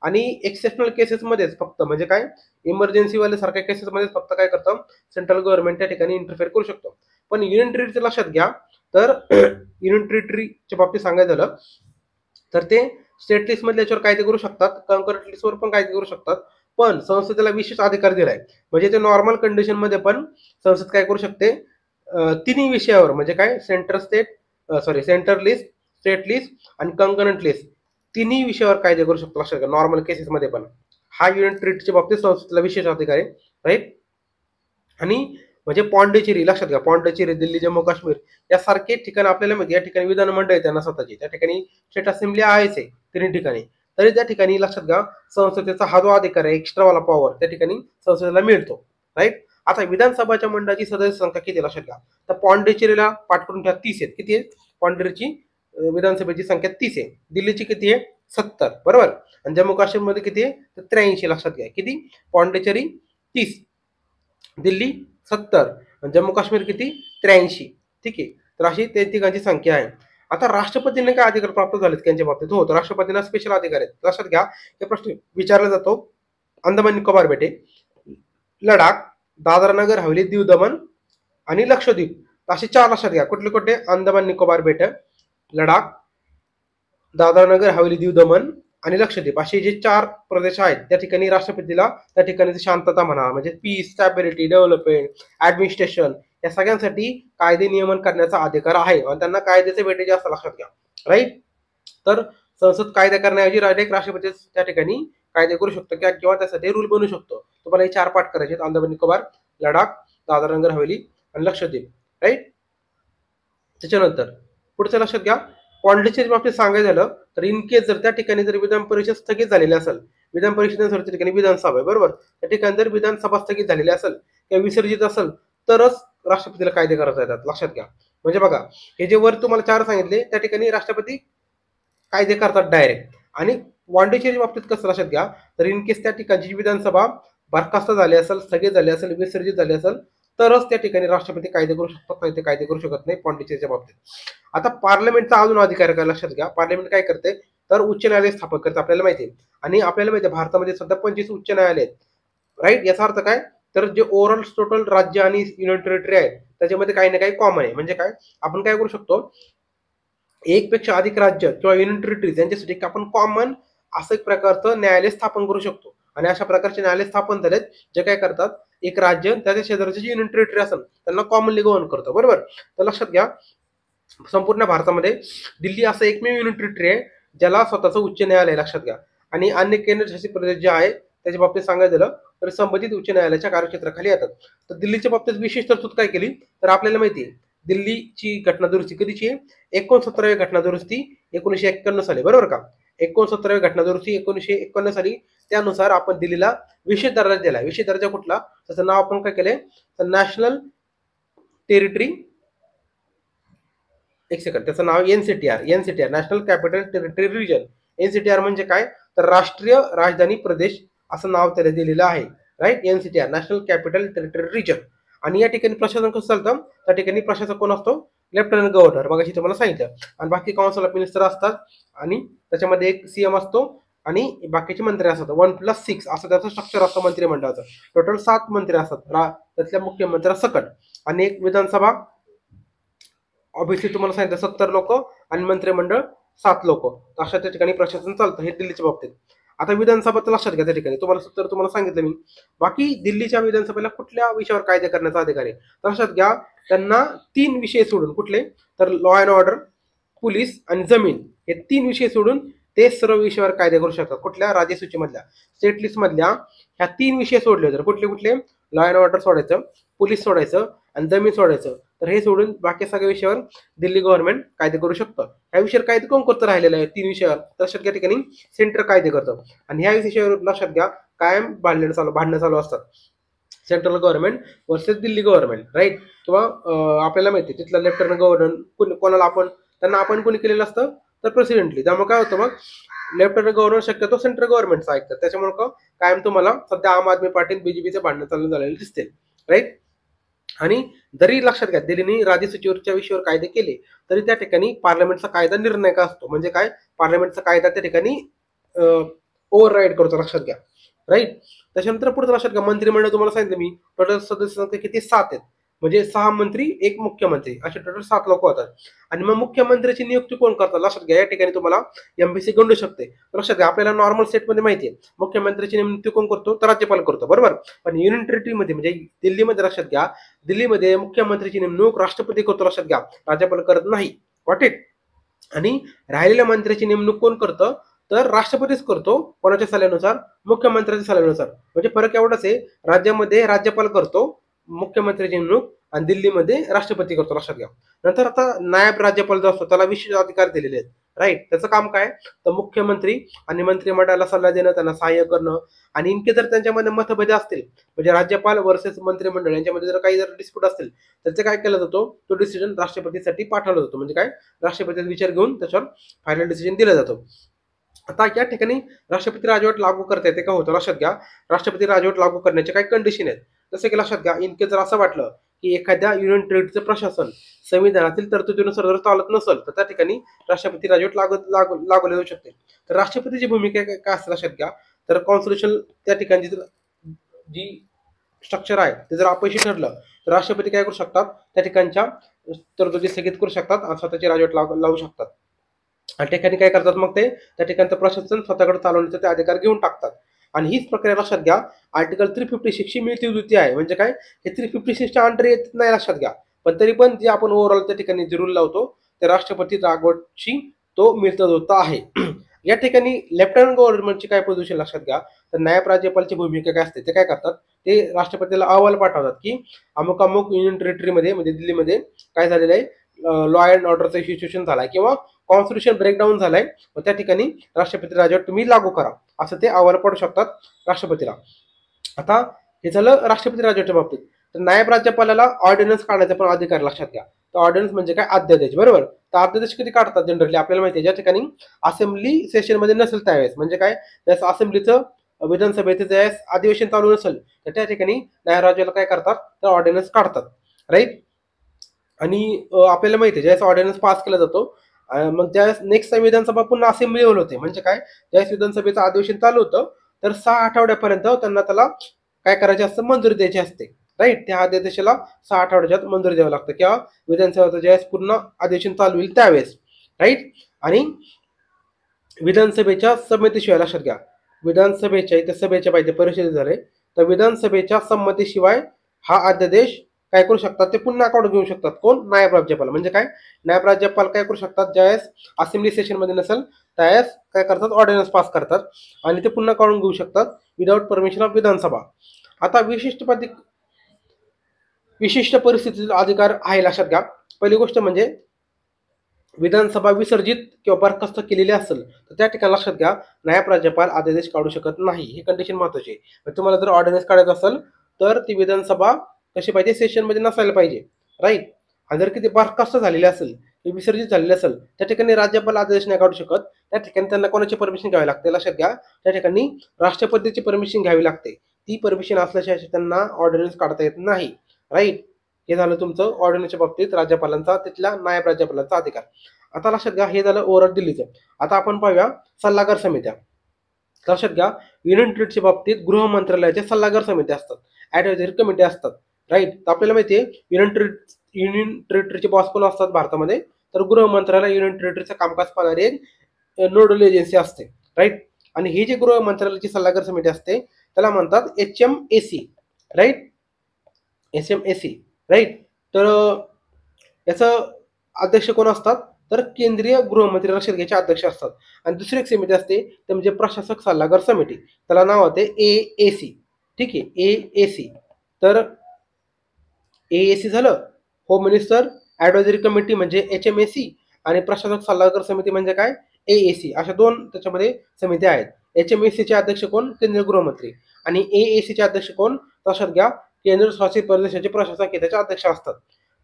आणि एक्सेप्शनल केसेसमध्येच फक्त, म्हणजे काय, इमर्जन्सी वाले सारख्या केसेसमध्ये फक्त काय करतं, सेंट्रल गव्हर्नमेंट त्या ठिकाणी इंटरफेअर करू शकतो. पण युनियन टेरिटरीचं लक्षात घ्या, तर युनियन टेरिटरीच्या बाबतीत सांगायचं झालं तर ते स्टेट लिस्ट मधल्या याच्यावर कायदे करू शकतात, कंकरंट लिस्टवर पण कायदे करू शकतात, पण संसदेला विशेष अधिकार दिलाय. म्हणजे ते नॉर्मल कंडिशन मध्ये पण संसद काय करू शकते, तिन्ही विषयावर म्हणजे काय, सेंटर लिस्ट, स्टेट लिस्ट आणि कंकरंट लिस्ट, तिन्ही विषयावर कायदे करू शकतो. लक्षात घ्या, नॉर्मल केसेस मध्ये पण हा युनियन टेरिटरीच्या बाबतीत संसदेला विशेष अधिकार आहे. राईट. आणि म्हणजे पॉंडिचेरी, लक्षात घ्या, पॉंडिचेरी, दिल्ली, जम्मू काश्मीर यासारखे ठिकाण आपल्याला माहिती, या ठिकाणी विधानमंडळ आहे त्यांना स्वतःची, त्या ठिकाणी स्टेट असेंब्ली आहेच आहे तिन्ही ठिकाणी. तरी त्या ठिकाणी लक्षात घ्या, संसदेचा हा जो अधिकार आहे, एक्स्ट्रावाला पॉवर, त्या ठिकाणी संसदेला मिळतो. राईट. आता विधानसभाच्या मंडळाची सदस्य संख्या किती लक्षात घ्या, तर पॉंडिचेरीला पाठ करून ठेवा 30 आहेत. किती आहे पॉंडिचेरीची विधानसभेची संख्या? 30 आहे. दिल्लीची किती आहे? 70, बरोबर. आणि जम्मू काश्मीरमध्ये किती आहे? तर 83. लक्षात घ्या, किती? पॉंडिचेरी 30, दिल्ली 70 आणि जम्मू काश्मीर किती? 83. ठीक आहे. तर अशी त्या ठिकाणची संख्या आहे. आता राष्ट्रपतींना काय अधिकार प्राप्त झालेत त्यांच्या बाबतीत? हो, तर राष्ट्रपतींना स्पेशल अधिकार आहेत. लक्षात घ्या, हे प्रश्न विचारला जातो. अंदमान निकोबार बेटे, लडाख, दादरा नगर हवेली, दीव दमण आणि लक्षद्वीप, असे 4 लक्षात घ्या. कुठले कुठले? अंदमान निकोबार बेटे, लडाख, दादरा नगर हवेली, दीव दमण आणि लक्षद्वीप, असे जे 4 प्रदेश आहेत त्या ठिकाणी राष्ट्रपतीला त्या ठिकाणी शांतता म्हणा, म्हणजे पीस, स्टॅबिलिटी, डेव्हलपमेंट, ऍडमिनिस्ट्रेशन या सगळ्यांसाठी कायदे नियमन करण्याचा अधिकार आहे आणि त्यांना कायद्याचे बेटे जास्त. लक्षात घ्या. राईट. तर संसद कायदा करण्याऐवजी डायरेक्ट राष्ट्रपती त्या ठिकाणी कायदे करू शकतो किंवा त्यासाठी रूल बनवू शकतो. तुम्हाला हे 4 पाठ करायचे, अंदमान निकोबार, लडाख, दादरा नगर हवेली आणि लक्षद्वीप. राईट. त्याच्यानंतर पुढचं लक्षात घ्या, पॉंडिचेरी बाबतीत सांगायचं झालं तर इन केस जर त्या ठिकाणी जर विधान परिषद स्थगित झालेली असेल, विधान परिषदेच्या ठिकाणी विधानसभा आहे, बरोबर, त्या ठिकाणी जर विधानसभा स्थगित झालेली असेल किंवा विसर्जित असेल तरच राष्ट्रपतीला कायदे करता येतात. लक्षात घ्या. म्हणजे बघा, हे जे वर तुम्हाला 4 सांगितले त्या ठिकाणी राष्ट्रपती कायदे करतात डायरेक्ट. आणि पॉंडिचेरी बाबतीत कसं लक्षात घ्या, तर इन केस त्या ठिकाणची विधानसभा बरखास्त झाली असेल, स्थगित झाली असेल, विसर्जित झाली असेल तरच त्या ठिकाणी राष्ट्रपती कायदे करू शकतात, नाही ते कायदे करू शकत नाही पॉंडिचेरीच्या बाबतीत. आता पार्लमेंटचा अजून अधिकार काय लक्षात घ्या, पार्लमेंट काय करते, तर उच्च न्यायालय स्थापन करते, आपल्याला माहिती आहे. आणि आपल्याला माहिती आहे भारतामध्ये सध्या 25 उच्च न्यायालय आहेत. राईट. याचा अर्थ काय, तर जे ओव्हरऑल टोटल राज्य आणि युनियन टेरिटरी आहे त्याच्यामध्ये काही ना काही कॉमन आहे. म्हणजे काय, आपण काय करू शकतो, एक पेक्षा अधिक राज्य किंवा युनियन टेरिटरीज यांच्यासाठी आपण कॉमन असं एक प्रकारचं न्यायालय स्थापन करू शकतो. आणि अशा प्रकारचे न्यायालय स्थापन झालेत जे काय करतात, एक राज्य त्याच्या शेजारचे जे युनियन टेरिटरी असेल त्यांना कॉमनली गव्हर्न करतो, बरोबर. तर लक्षात घ्या, संपूर्ण भारतामध्ये दिल्ली असं एकमेव युनियन टेरिटरी आहे ज्याला स्वतःचं उच्च न्यायालय. लक्षात घ्या. आणि अन्य केंद्रशासित प्रदेश जे आहे त्याच्या बाबतीत सांगायचं झालं तर संबंधित उच्च न्यायालयाच्या कार्यक्षेत्राखाली येतात. तर दिल्लीच्या बाबतीत विशेष तरतूद काय केली, तर आपल्याला माहिती आहे दिल्लीची घटना दुरुस्ती कधीची आहे, 69वी घटना दुरुस्ती 1951 साली, बरोबर का. 69वी घटना दुरुस्ती 1951 साली. त्यानुसार आपण दिल्लीला विशेष दर्जा दिला. विशेष दर्जा कुठला, त्याचं नाव आपण काय केलंय, तर नॅशनल टेरिटरी, एक सेकंड, त्याचं नाव एनसीटीआर, नॅशनल कॅपिटल टेरिटरी रिजन. एनसीटीआर म्हणजे काय, तर राष्ट्रीय राजधानी प्रदेश असं नाव त्याला दिलेलं आहे. Right. NCTR, national capital territory region. आणि या ठिकाणी प्रशासन कसं चालतं, त्या ठिकाणी प्रशासक कोण असतो, लेफ्टनंट गव्हर्नर, मगाशी तुम्हाला सांगितलं. आणि बाकी काउन्सिल ऑफ मिनिस्टर असतात आणि त्याच्यामध्ये एक सीएम असतो आणि बाकीचे मंत्री असतात. 1+6 असं त्याचं स्ट्रक्चर असतं मंत्रिमंडळाचं. टोटल 7 मंत्री असतात त्यातल्या मुख्यमंत्र्यासकट. आणि एक विधानसभा, ऑब्व्हियसली तुम्हाला सांगितलं 70 लोक आणि मंत्रिमंडळ 7 लोक. अशा त्या ठिकाणी प्रशासन चालतं. हे दिल्लीच्या बाबतीत. आता विधानसभा तर लक्षात घ्या, त्या ठिकाणी तुम्हाला सांगितलं मी. बाकी दिल्लीच्या विधानसभेला कुठल्या विषयावर कायदे करण्याचा अधिकार आहे, तर लक्षात घ्या, त्यांना 3 विषय सोडून, कुठले, तर लॉ अँड ऑर्डर, पोलीस आणि जमीन, हे 3 विषय सोडून ते सर्व विषयावर कायदे करू शकतात. कुठल्या, राज्यसूचीमधल्या, स्टेट लिस्ट मधल्या ह्या 3 विषय सोडले तर कुठले कुठले, लॉ अँड ऑर्डर सोडायचं, पोलीस सोडायचं आणि जमीन सोडायचं. तर हे सोडून बाकी सगळ्या विषयावर दिल्ली गव्हर्नमेंट कायदे करू शकतं. ह्या विषयावर कायदे कोण करतं राहिलेलं आहे, 3 विषयावर, लक्षात घ्या, ठिकाणी सेंटर कायदे करतं. आणि ह्या विषयावर लक्षात घ्या, कायम भांडणं चालू असतात, central government versus Delhi government. Right. किंवा आपल्याला माहिती आहे तिथला लेफ्टनंट गव्हर्नर कोणाला त्यांना आपण कोणी केलेलं असतं, तर प्रेसिडेंटली. त्यामुळे काय होतं, मग लेफ्टनंट गव्हर्नर शक्यतो सेंट्रल गव्हर्नमेंटचं ऐकतात. त्याच्यामुळे कायम तुम्हाला सध्या आम आदमी पार्टी बीजेपीचे भांडणं चालू झालेले दिसते. राईट. आणि जरी लक्षात घ्या दिल्लीने राज्यसूचीवरच्या विषयावर कायदे केले तरी त्या ठिकाणी पार्लमेंटचा कायदा निर्णायक असतो. म्हणजे काय, पार्लमेंटचा कायदा त्या ठिकाणी ओव्हरराईड करतो. लक्षात घ्या. राईट. त्याच्यानंतर पुढे लक्षात घ्या, मंत्रिमंडळ तुम्हाला सांगितलं मी, टोटल सदस्य संख्या किती, 7 आहेत. म्हणजे 6 मंत्री, 1 मुख्यमंत्री असे टोटल 7 लोक होतात. आणि मग मुख्यमंत्र्याची नियुक्ती कोण करतात लक्षात घ्या. या ठिकाणी तुम्हाला एमपीसी गंडू शकते. लक्षात घ्या, आपल्याला नॉर्मल सेटमध्ये माहिती आहे मुख्यमंत्र्याची नियुक्ती कोण करतो, तर राज्यपाल करतो, बरोबर. पण युनियन टेरिटरीमध्ये म्हणजे दिल्लीमध्ये लक्षात घ्या, दिल्लीमध्ये मुख्यमंत्र्याची नेमणूक राष्ट्रपती करतो, लक्षात घ्या, राज्यपाल करत नाही. Got it. आणि राहिलेल्या मंत्र्याची नेमणूक कोण करतं, तर राष्ट्रपतीच करतो. कोणाच्या सल्ल्यानुसार, मुख्यमंत्र्याच्या सल्ल्यानुसार. म्हणजे फरक एवढाच आहे, राज्यामध्ये राज्यपाल करतो मुख्यमंत्र्याची नेमणूक आणि दिल्लीमध्ये राष्ट्रपती करतो, लक्षात घ्या. नंतर आता नायब राज्यपाल जो असतो त्याला विशेष अधिकार दिलेले आहेत, राईट. त्याचं काम काय, तर मुख्यमंत्री आणि मंत्रिमंडळाला सल्ला देणं, त्यांना सहाय्य करणं. आणि इनके जर त्यांच्यामध्ये मतभेद असतील, म्हणजे राज्यपाल वर्सेस मंत्रिमंडळ यांच्यामध्ये जर काही जर डिस्प्यूट असतील, तर ते काय केला जातो, तो डिसिजन राष्ट्रपतीसाठी पाठवला जातो. म्हणजे काय, राष्ट्रपतीचा विचार घेऊन त्याच्यावर फायनल डिसिजन दिला जातो. आता या ठिकाणी राष्ट्रपती राजवट लागू करता येते का, होतं लक्षात घ्या. राष्ट्रपती राजवट लागू करण्याचे काही कंडिशन आहेत. जसे की लक्षात घ्या, इनकेस जर असं वाटलं की एखाद्या युनियन टेरिटरीचं प्रशासन संविधानातील तरतुदीनुसार जर चालत नसेल, तर त्या ठिकाणी राष्ट्रपती राजवट लागवली जाऊ शकते. तर राष्ट्रपतीची भूमिका काय असते लक्षात घ्या. तर कॉन्स्टिट्यूशन त्या ठिकाणी जी स्ट्रक्चर आहे ते जर अपयशी ठरलं, तर राष्ट्रपती काय करू शकतात, त्या ठिकाणच्या तरतुदी स्थगित करू शकतात आणि स्वतःची राजवट लावू शकतात. आणि ठिकाणी काय करतात, मग ते त्या ठिकाणचं प्रशासन स्वतःकडे चालवण्याचे ते अधिकार घेऊन टाकतात. आणि हीच प्रक्रिया लक्षात घ्या, आर्टिकल 356 ची मिळती जुळती आहे. म्हणजे काय, हे 356च्या अंडर येत नाही, लक्षात घ्या. पण तरी पण जे आपण ओव्हरऑल त्या ठिकाणी जे रूल लावतो, ते राष्ट्रपती राजवटची तो मिळता जुळता आहे. या ठिकाणी लेफ्टनंट गव्हर्नमेंटची काय पोझिशन लक्षात घ्या. तर नायब राज्यपालची भूमिका काय असते, ते काय करतात, ते राष्ट्रपतीला अहवाल पाठवतात की अमुक अमुक युनियन टेरिटरीमध्ये म्हणजे दिल्लीमध्ये काय झालेलं आहे, लॉ अँड ऑर्डरचं सिच्युएशन झालाय किंवा कॉन्स्टिट्यूशन ब्रेकडाऊन झालाय, मग त्या ठिकाणी राष्ट्रपती राजवट तुम्ही लागू करा, असं ते अहवाल पाठवू शकतात राष्ट्रपतीला. आता हे झालं राष्ट्रपती राजवटच्या बाबतीत. तर नायब राज्यपालाला ऑर्डिनन्स काढण्याचा पण अधिकार लक्षात घ्या. तर ऑर्डिनन्स म्हणजे काय, अध्यादेश, बरोबर. तर अध्यादेश कधी काढतात जनरली आपल्याला माहिती आहे, ज्या ठिकाणी असेंब्ली सेशनमध्ये नसेल त्यावेळेस. म्हणजे काय, त्यावेळेस असेंब्लीचं विधानसभेचं ज्यावेळेस अधिवेशन चालू नसेल, तर त्या ठिकाणी नायब राज्याला काय करतात, तर ऑर्डिनन्स काढतात, राईट. आणि आपल्याला माहिती आहे ज्यावेळेस ऑर्डिनन्स पास केला जातो, मग त्यावेळेस नेक्स्ट विधानसभा पुन्हा असेंब्ली होते. म्हणजे काय, ज्यावेळेस विधानसभेचं अधिवेशन चालू होतं, तर 6 आठवड्यापर्यंत त्यांना त्याला काय करायचे असतं, मंजुरी द्यायची असते, राईट. त्या अध्यादेशाला 6 आठवड्याच्यात मंजुरी द्यावं लागतं किंवा विधानसभेचं ज्यावेळेस पूर्ण अधिवेशन चालू होईल त्यावेळेस, राईट. आणि विधानसभेच्या संमतीशिवाय लक्षात घ्या, विधानसभेच्या इथे सभेच्या पाहिजे परिषदेत झाले, तर विधानसभेच्या संमतीशिवाय हा अध्यादेश काय करू शकतात, ते पुन्हा काढून घेऊ शकतात. कोण, नायब राज्यपाल. म्हणजे काय, नायब राज्यपाल काय करू शकतात, ज्यावेळेस असेंब्ली सेशनमध्ये नसेल त्यावेळेस काय करतात, ऑर्डिनन्स पास करतात आणि ते पुन्हा काढून घेऊ शकतात विदाउट परमिशन ऑफ विधानसभा. आता विशिष्ट परिस्थितीचा अधिकार आहे, लक्षात घ्या. पहिली गोष्ट म्हणजे विधानसभा विसर्जित किंवा बरखास्त केलेली असेल, तर त्या ठिकाणी लक्षात घ्या, नायब राज्यपाल अध्यादेश काढू शकत नाही. ही कंडिशन महत्वाची आहे. तुम्हाला जर ऑर्डिनन्स काढायचं असेल, तर ती विधानसभा कशी पाहिजे, सेशनमध्ये नसायला पाहिजे, राईट. आणि जर किती बरखास्त झालेली असेल, विसर्जित झालेली असेल, त्या ठिकाणी राज्यपाल आदेश नाही काढू शकत. त्या ठिकाणी त्यांना कोणाची परमिशन घ्यावी लागते, लक्षात घ्या. त्या ठिकाणी राष्ट्रपतीची परमिशन घ्यावी लागते. ती परमिशन असल्याशिवाय त्यांना ऑर्डिनन्स काढता येत नाही, राईट. हे झालं तुमचं ऑर्डिनन्सच्या बाबतीत राज्यपालांचा, तिथल्या नायब राज्यपालांचा अधिकार. आता लक्षात घ्या, हे झालं ओव्हरऑल दिल्लीचं. आता आपण पाहूया सल्लागार समित्या. लक्षात घ्या, युनियन टेरिटरीच्या बाबतीत गृह मंत्रालयाच्या सल्लागार समित्या असतात, ॲडव्हायझरी कमिटी असतात, राईट. तर आपल्याला माहिती आहे युनियन टेरिटरीचे बॉस कोण असतात भारतामध्ये, तर गृह मंत्रालय युनियन टेरिटरीचं कामकाज पाहणारी एक नोडल एजन्सी असते, राईट. आणि ही जी गृह मंत्रालयाची सल्लागार समिती असते त्याला म्हणतात HMAC, राईट. HMAC, right. तर याचं अध्यक्ष कोण असतात, तर केंद्रीय गृहमंत्री, लक्षात घ्यायचे, अध्यक्ष असतात. आणि दुसरी एक समिती असते ते म्हणजे प्रशासक सल्लागार समिती, त्याला नाव होते AAC, ठीक आहे, AAC. तर AAC झालं, होम मिनिस्टर ॲडव्हायझरी कमिटी म्हणजे HMAC आणि प्रशासक सल्लागार समिती म्हणजे काय, AAC. अशा दोन त्याच्यामध्ये समित्या आहेत. HMAC चे अध्यक्ष कोण, केंद्रीय गृहमंत्री. आणि AAC चे अध्यक्ष कोण, लक्षात घ्या, केंद्र शासित प्रदेशाचे प्रशासक हे त्याचे अध्यक्ष असतात.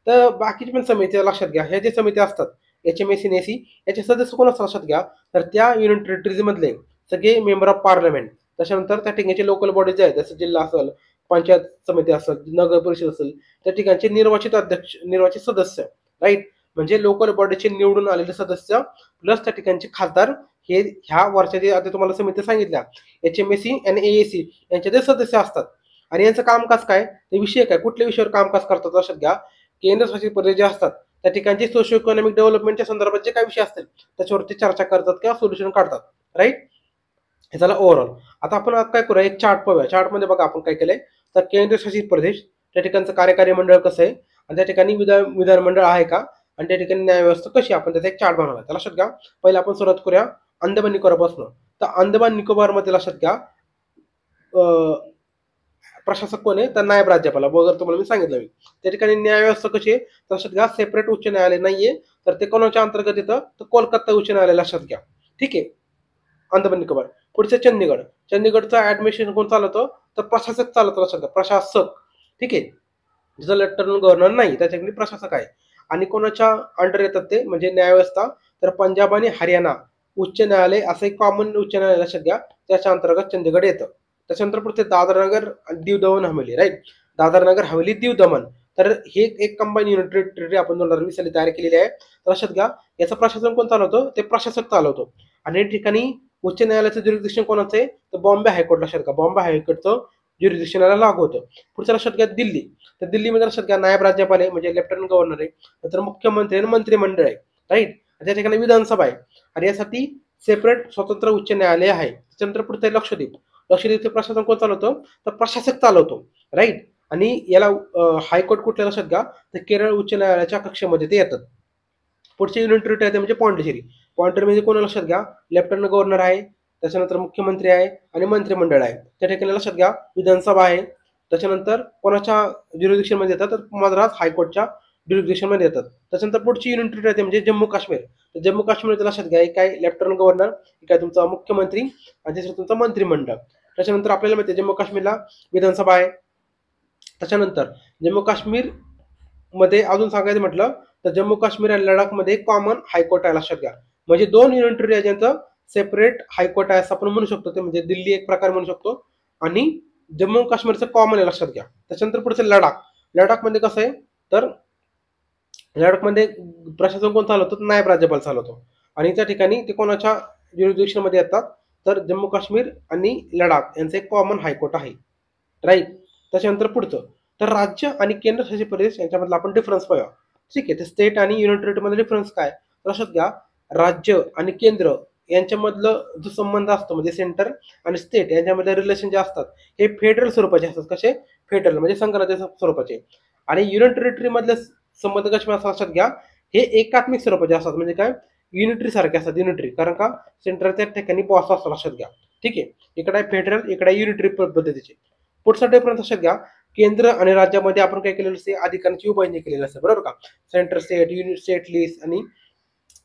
तर बाकीची पण समिती लक्षात घ्या, ह्या जे समित्या असतात HMAC आणि AC, याचे सदस्य कोण असतात लक्षात घ्या, तर त्या युनियन टेरिटरीज मधले सगळे मेंबर ऑफ पार्लमेंट. त्याच्यानंतर त्या ठिकाणचे लोकल बॉडीज आहेत, जसं जिल्हा असेल, पंचायत समिती असेल, नगर परिषद असेल, त्या ठिकाणचे निर्वाचित सदस्य, राईट. म्हणजे लोकल बॉडीचे निवडून आलेले सदस्य प्लस त्या ठिकाणचे खासदार, हे ह्या वर्षाचे आता तुम्हाला समिती सांगितल्या HMAC आणि AAC यांचे ते सदस्य असतात. आणि यांचं कामकाज काय, ते विषय काय, कुठल्या विषयावर कामकाज करतात लक्षात घ्या. केंद्रशासित प्रदेश जे असतात त्या ठिकाणचे सोशो इकॉनॉमिक डेव्हलपमेंटच्या संदर्भात जे काही विषय असतील त्याच्यावरती चर्चा करतात किंवा सोल्युशन काढतात. राईट, हे झालं ओव्हरऑल. आता आपण काय करूया, एक चार्ट पाहूया. चार्टमध्ये बघा आपण काय केलंय, तर केंद्रशासित प्रदेश त्या ठिकाणचं कार्यकारी मंडळ कसं आहे आणि त्या ठिकाणी विधानमंडळ आहे का आणि त्या ठिकाणी न्यायव्यवस्था कशी, आपण त्याचा एक चार्ट बनवला. तर लक्षात घ्या, पहिला आपण सुरुवात करूया अंदमान निकोबारपासून. तर अंदमान निकोबारमध्ये लक्षात घ्या प्रशासक कोण आहे, तर नायब राज्यपाल. वगैरे तुम्हाला मी सांगितलं. त्या ठिकाणी न्यायव्यवस्था कशी आहे, लक्षात घ्या, सेपरेट उच्च न्यायालय नाहीये, तर ते कोणाच्या अंतर्गत येतं, तर कोलकाता उच्च न्यायालय लक्षात घ्या. ठीक आहे, अंदमान निकोबार. पुढचे चंदीगड. चंदीगडचं ऍडमिनिस्ट्रेशन कोण चालवतं, तर प्रशासक चालवतो लक्षात घ्या, प्रशासक. ठीक आहे, जिथं लेफ्टनंट गव्हर्नर नाही त्याच्याकडे प्रशासक आहे. आणि कोणाच्या अंडर येतात ते म्हणजे न्यायव्यवस्था, तर पंजाब आणि हरियाणा उच्च न्यायालय असं एक कॉमन उच्च न्यायालय लक्षात घ्या, त्याच्या अंतर्गत चंदीगड येतं. त्याच्यानंतर पुढचे दादर नगर दीव दमण हवेली. राईट, दादर नगर हवेली दीव दमण. तर हे एक कंबाईन युनिट टेरिटरी आपण 2020 साली तयार केलेली आहे. तर लक्षात घ्या, याचं प्रशासन कोण चालवतो, ते प्रशासक चालवतो. आणि या ठिकाणी उच्च न्यायालयाचं ज्युरिडिक्शन कोणाचं आहे, तर बॉम्बे हायकोर्ट. लक्षात घ्या, बॉम्बे हायकोर्टचं ज्युरिडिक्शन याला लागू होतं. पुढचं लक्षात घ्या दिल्ली. तर दिल्लीमध्ये लक्षात घ्या नायब राज्यपाल आहे म्हणजे लेफ्टनंट गव्हर्नर आहे, नंतर मुख्यमंत्री आणि मंत्रिमंडळ आहे. राईट, त्या ठिकाणी विधानसभा आहे आणि यासाठी सेपरेट स्वतंत्र उच्च न्यायालय आहे. त्याच्यानंतर पुढचं आहे लक्षद्वीप. लक्षद्वीपचे प्रशासन कोण चालवतो, तर प्रशासक चालवतो. राईट, आणि याला हायकोर्ट कुठल्या लक्षात घ्या, तर केरळ उच्च न्यायालयाच्या कक्षेमध्ये ते येतात. पुढचे युनिट टेरिटरी आहे ते म्हणजे पॉंडिचेरी. पॉंडिचेरीमध्ये कोण लक्षात घ्या, लेफ्टनंट गव्हर्नर आहे, त्याच्यानंतर मुख्यमंत्री आहे आणि मंत्रिमंडळ आहे. त्या ठिकाणी लक्षात घ्या विधानसभा आहे. त्याच्यानंतर कोणाच्या ज्युरिडिक्शनमध्ये येतात, तर मद्रास हायकोर्टच्या ज्युरिडिक्शनमध्ये येतात. त्याच्यानंतर पुढची युनिट टेरिटरी आहे म्हणजे जम्मू काश्मीर. तर जम्मू काश्मीरमध्ये लक्षात घ्या, एक काय लेफ्टनंट गव्हर्नर, एक आहे तुमचा मुख्यमंत्री आणि त्याच्यात तुमचं मंत्रिमंडळ. त्याच्यानंतर आपल्याला माहिती आहे जम्मू काश्मीरला विधानसभा आहे. त्याच्यानंतर जम्मू काश्मीर मध्ये अजून सांगायचं म्हटलं तर जम्मू काश्मीर आणि लडाखमध्ये कॉमन हायकोर्ट आहे लक्षात घ्या. म्हणजे दोन युनिट टेरिटरी आहे ज्यांचं सेपरेट हायकोर्ट आहे असं आपण म्हणू शकतो. ते म्हणजे दिल्ली एक प्रकार म्हणू शकतो आणि जम्मू काश्मीरचं कॉमन आहे लक्षात घ्या. त्याच्यानंतर पुढचं लडाख. लडाखमध्ये कसं आहे, तर लडाखमध्ये प्रशासन कोण चालवतो, नायब राज्यपाल चालवतो आणि त्या ठिकाणी ते कोणाच्या ज्युरिडिक्शनमध्ये येतात, तर जम्मू काश्मीर आणि लडाख यांचं एक कॉमन हायकोर्ट आहे. राईट, त्याच्यानंतर पुढचं तर राज्य आणि केंद्रशासित प्रदेश यांच्यामधला आपण डिफरन्स पाहूया. ठीक आहे, ते स्टेट आणि युनिट टेरिटरीमध्ये डिफरन्स काय, लक्षात घ्या, राज्य आणि केंद्र यांच्यामधलं जो संबंध असतो म्हणजे सेंटर आणि स्टेट यांच्यामध्ये रिलेशन जे असतात हे फेडरल स्वरूपाचे असतात. कसे, फेडरल म्हणजे संघराज्य स्वरूपाचे. आणि युनिट टेरिटरी मधले संबंध कसे असतात लक्षात घ्या, हे एकात्मिक स्वरूपाचे असतात. म्हणजे काय, युनिटरी सारखे असतात. युनिटरी कारण का सेंटरच्या ठिकाणी बॉस असतो लक्षात घ्या. ठीक आहे, इकडे आहे फेडरल, इकडे युनिटरी पद्धतीचे. पुढचा डिफरन्स लक्षात घ्या, केंद्र आणि राज्यामध्ये आपण काय केलेलं असते, अधिकारांची विभागणी केलेली असते बरोबर का. Centre state, unit state list आणि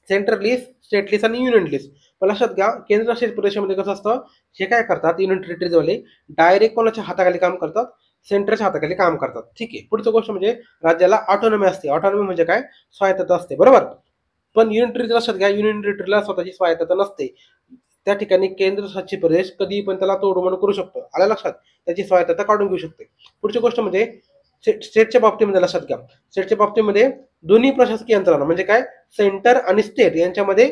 सेंट्रल लिस्ट, स्टेट लिस्ट आणि युनियन लिस्ट. पण लक्षात घ्या केंद्रशासित प्रदेशामध्ये कसं असतं, हे काय करतात युनियन टेरिटरीजवाले डायरेक्ट कोणाच्या हाताखाली काम करतात, सेंटरच्या हाताखाली काम करतात. ठीक आहे, पुढची गोष्ट म्हणजे राज्याला ऑटोनॉमी असते. ऑटोनॉमी म्हणजे काय, स्वायत्तता असते बरोबर. पण युनियन टेरिटरी लक्षात घ्या, युनियन टेरिटरीला स्वतःची स्वायत्तता नसते. त्या ठिकाणी केंद्रशासित प्रदेश कधी पण त्याला तोडमोड करू शकतो. आलं लक्षात, त्याची स्वायत्तता काढून घेऊ शकते. पुढची गोष्ट म्हणजे स्टेटच्या बाबतीमध्ये लक्षात घ्या, स्टेटच्या बाबतीमध्ये दोन्ही प्रशासकीय यंत्रणा म्हणजे काय, सेंटर आणि स्टेट यांच्यामध्ये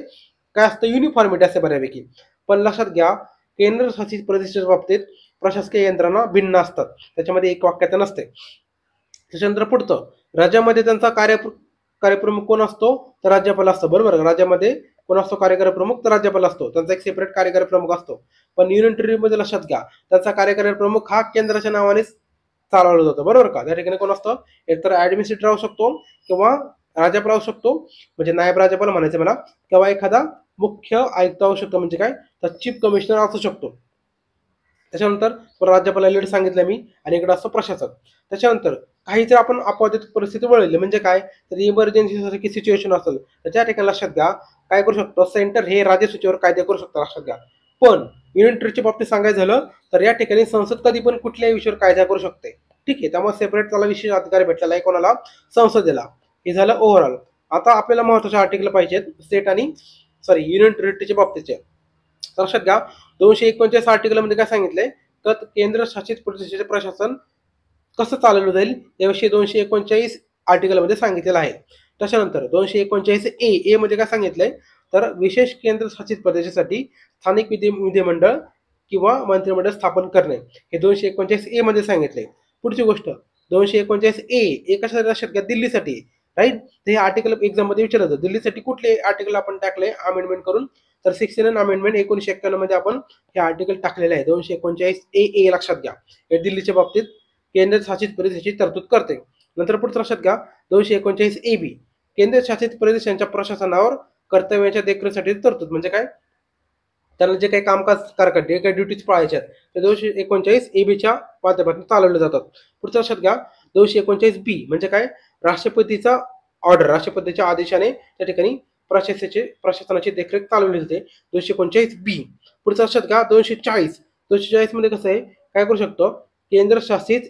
काय असतं, युनिफॉर्मिटी असते बऱ्यापैकी. पण लक्षात घ्या केंद्रशासित प्रदेशाच्या बाबतीत प्रशासकीय यंत्रणा भिन्न असतात, त्याच्यामध्ये एक वाक्यता नसते. त्याच्यानंतर पुढचं राज्यामध्ये त्यांचा कार्यप्रमुख कोण असतो, तर राज्यपाल असतो बरोबर. राज्यामध्ये कोण असतो, कार्यकारी प्रमुख, तर राज्यपाल असतो. त्यांचा एक सेपरेट कार्यकारी प्रमुख असतो. पण युनियन टेरिटरीमध्ये लक्षात घ्या त्यांचा कार्यकारी प्रमुख हा केंद्राच्या नावानेच चालवलं जातं बरोबर का. त्या ठिकाणी कोण असतं, एकतर ऍडमिनिस्ट्रेटर राहू शकतो किंवा राज्यपाल राहू शकतो म्हणजे नायब राज्यपाल म्हणायचं मला, किंवा एखादा मुख्य आयुक्त राहू शकतो म्हणजे काय, तर चीफ कमिशनर असू शकतो. त्याच्यानंतर राज्यपाल लीड सांगितलं मी आणि इकडे असतो प्रशासक. त्याच्यानंतर काही जर आपण अपवादित परिस्थिती वळली म्हणजे काय, तर इमर्जन्सी सारखी सिच्युएशन असेल तर त्या ठिकाणी लक्षात घ्या काय करू शकतो, सेंटर हे राज्यसूचीवर कायदे करू शकतो लक्षात घ्या. पण युनियन टेरिटरीच्या बाबतीत सांगायचं झालं तर या ठिकाणी संसद कधी पण कुठल्याही विषयावर कायदा करू शकते. ठीक आहे, त्यामुळे सेपरेट त्याला विशेष अधिकार भेटलेला आहे कोणाला, संसदेला. हे झालं ओव्हरऑल. आता आपल्याला महत्त्वाचे आर्टिकल पाहिजेत स्टेट आणि युनियन टेरिटरीच्या बाबतीचे. लक्षात घ्या 239 आर्टिकल मध्ये काय सांगितलंय, तर केंद्र शासित प्रदेशाचे प्रशासन कसं चालवलं जाईल याविषयी 239 आर्टिकल मध्ये सांगितलेलं आहे. त्याच्यानंतर 239A मध्ये काय सांगितलंय, तर विशेष केंद्र शासित प्रदेशासाठी स्थानिक विधिमंडळ किंवा मंत्रिमंडळ स्थापन करणे हे 239 ए मध्ये सांगितले. पुढची गोष्ट 239 ए एका लक्षात घ्या दिल्लीसाठी, राईट. तर हे आर्टिकल एक्झाम मध्ये विचारलं होतं दिल्लीसाठी कुठले आर्टिकल आपण टाकले अमेंडमेंट करून, तर 69 अमेंडमेंट 1991 मध्ये आपण हे आर्टिकल टाकलेले आहे. 239 ए लक्षात घ्या. हे दिल्लीच्या बाबतीत केंद्रशासित प्रदेशाची तरतूद करते. नंतर पुढचं लक्षात घ्या 239 ए बी केंद्रशासित प्रदेशांच्या प्रशासनावर कर्तव्याच्या देखरेखीसाठी तरतूद. म्हणजे काय, त्यांना जे काही कामकाज करायचे, जे काही ड्युटीज पाळायच्या आहेत ते 239 ए बीच्या माध्यमातून चालवले जातात. पुढच्या लक्षात घ्या 239 बी म्हणजे काय, राष्ट्रपतीचा ऑर्डर, राष्ट्रपतीच्या आदेशाने त्या ठिकाणी प्रशासनाची देखरेख चालवली जाते. 239 बी. पुढचा लक्षात घ्या 240 मध्ये कसं आहे, काय करू शकतो,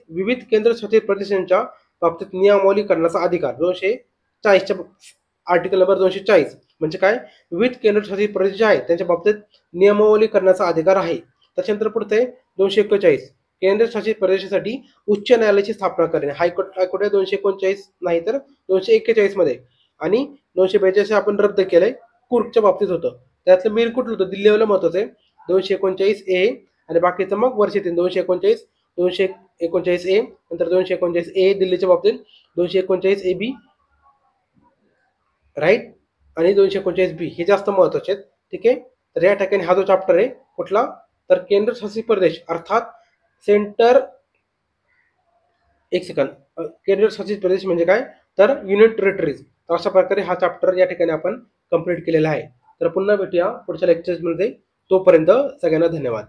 विविध केंद्रशासित प्रदेशांच्या बाबतीत नियमावली करण्याचा अधिकार. 240च्या आर्टिकल नंबर 240 म्हणजे काय, विविध केंद्रशासित प्रदेश आहेत त्यांच्या बाबतीत नियमावली करण्याचा अधिकार आहे. त्याच्यानंतर पुढचे 241 केंद्रशासित प्रदेशासाठी उच्च न्यायालयाची स्थापना करणे. हायकोर्ट 239 नाही तर 241 मध्ये, आणि 242 आपण रद्द केलंय, कुर्कच्या बाबतीत होतं. त्यातलं मेन कुठलं होतं, दिल्लीवाला महत्वाचं आहे 239 ए, आणि बाकीचं मग वर्ष 3 239 ए, नंतर 239 ए दिल्लीच्या बाबतीत, 239 ए बी, राईट, आणि 239 बी हे जास्त महत्वाचे आहेत. ठीक आहे. तर या ठिकाणी हा जो चॅप्टर आहे कुठला, तर केंद्रशासित प्रदेश अर्थात केंद्रशासित प्रदेश म्हणजे काय, तर युनियन टेरिटरीज. तर अशा प्रकारे हा चॅप्टर या ठिकाणी आपण कंप्लीट केलेला आहे. तर पुन्हा भेटूया पुढच्या लेक्चर्समध्ये. तोपर्यंत सगळ्यांना धन्यवाद.